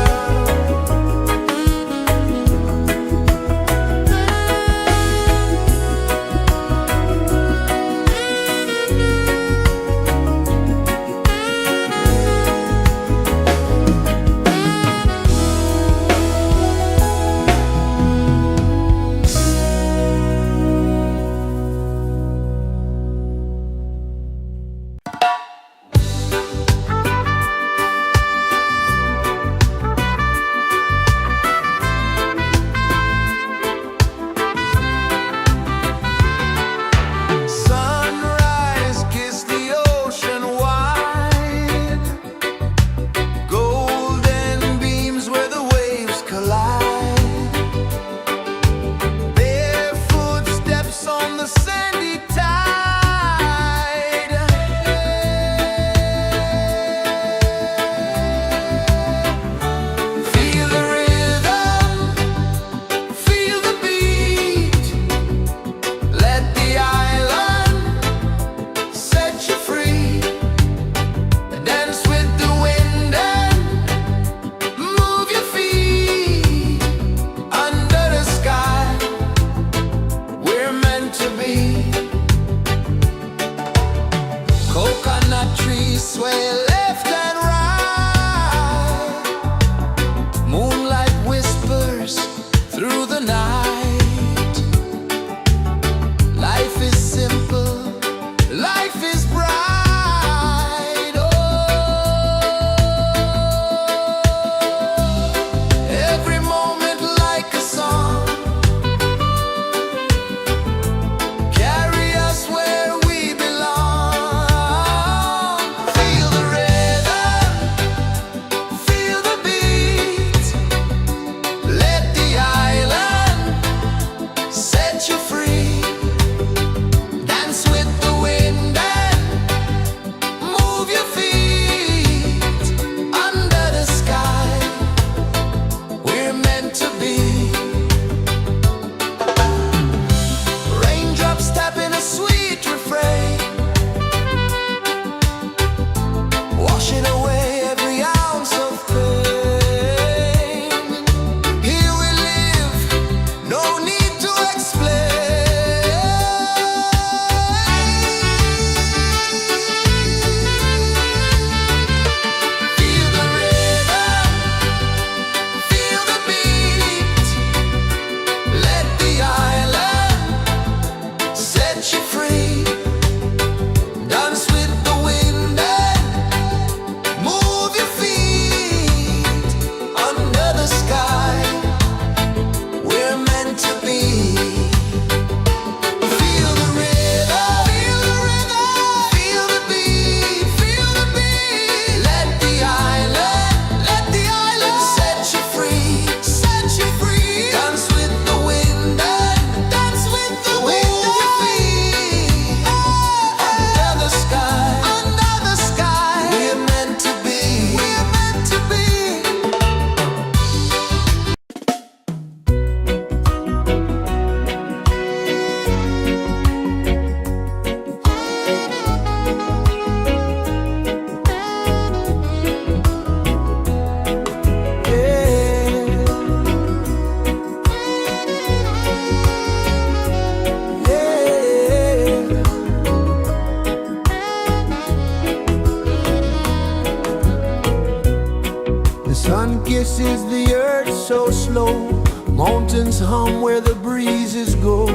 pulses the earth so slow. Mountains hum where the breezes go.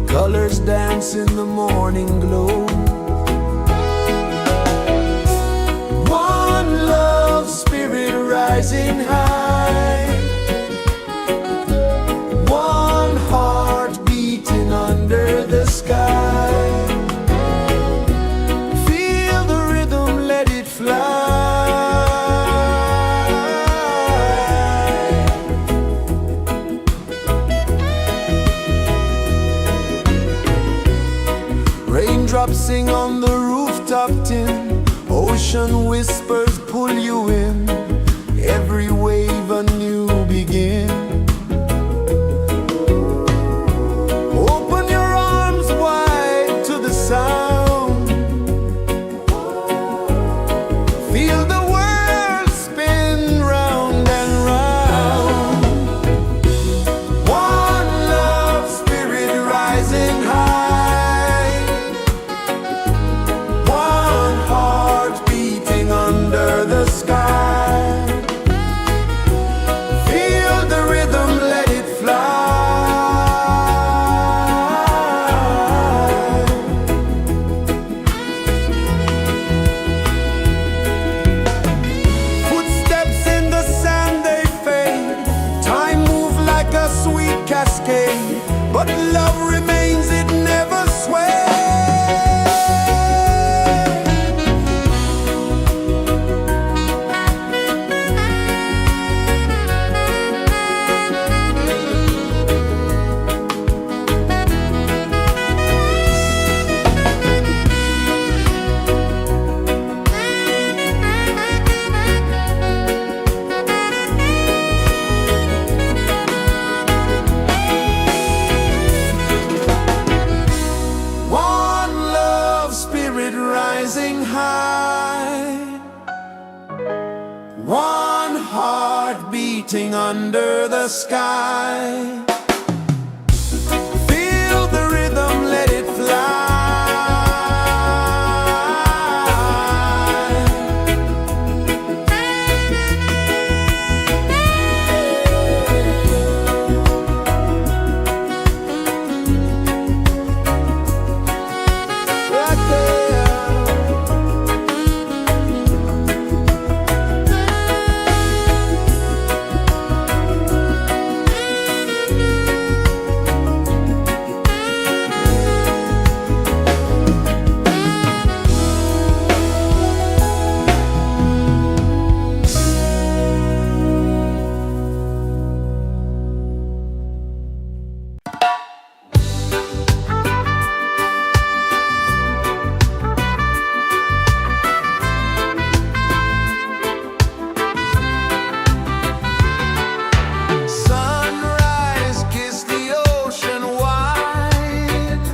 Colors dance in the morning glow. One love spirit rising high. One heart beating under the sky. Feel the rhythm, let it fly. Raindrops sing on the rooftop tin. Ocean whispers pull you in. Every wave a new begin. Open your arms wide to the sound. Feel the world spin round and round. One love spirit rising high. One heart beating under the sky. Feel the rhythm, let it fly. Footsteps in the sand, they fade. Time moves like a sweet cascade, but love remains, it never sways. One love spirit rising high. One heart beating under the sky. Feel the rhythm, let it fly. Right there. Sunrise, kiss the ocean wide.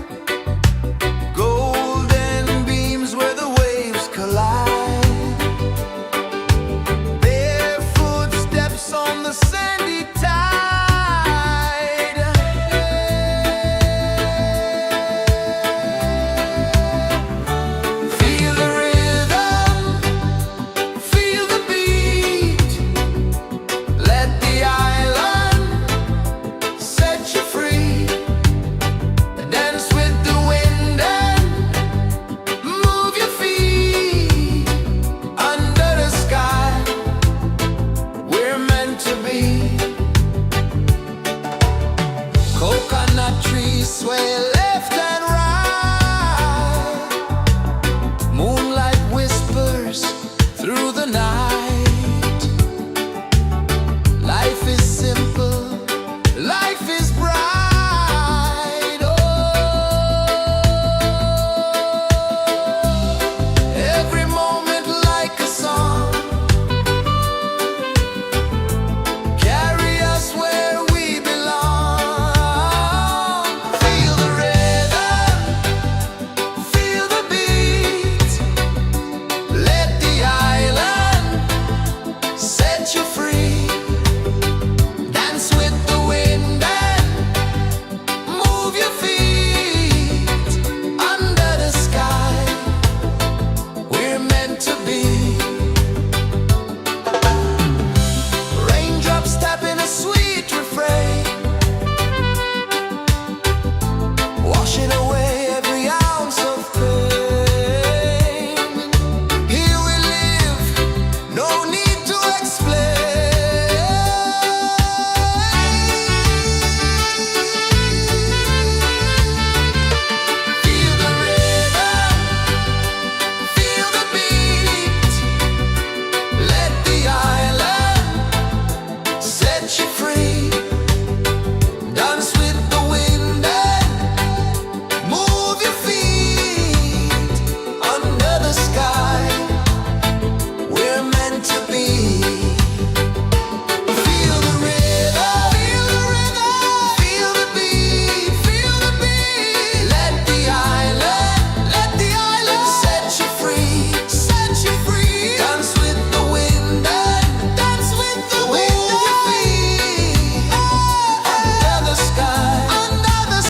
Golden beams where the waves collide. Barefoot steps on the sandy tide. Feel the rhythm, feel the beat. Let the island set you free. Dance with the wind and move your feet. Under the sky, we're meant to be. Coconut trees sway.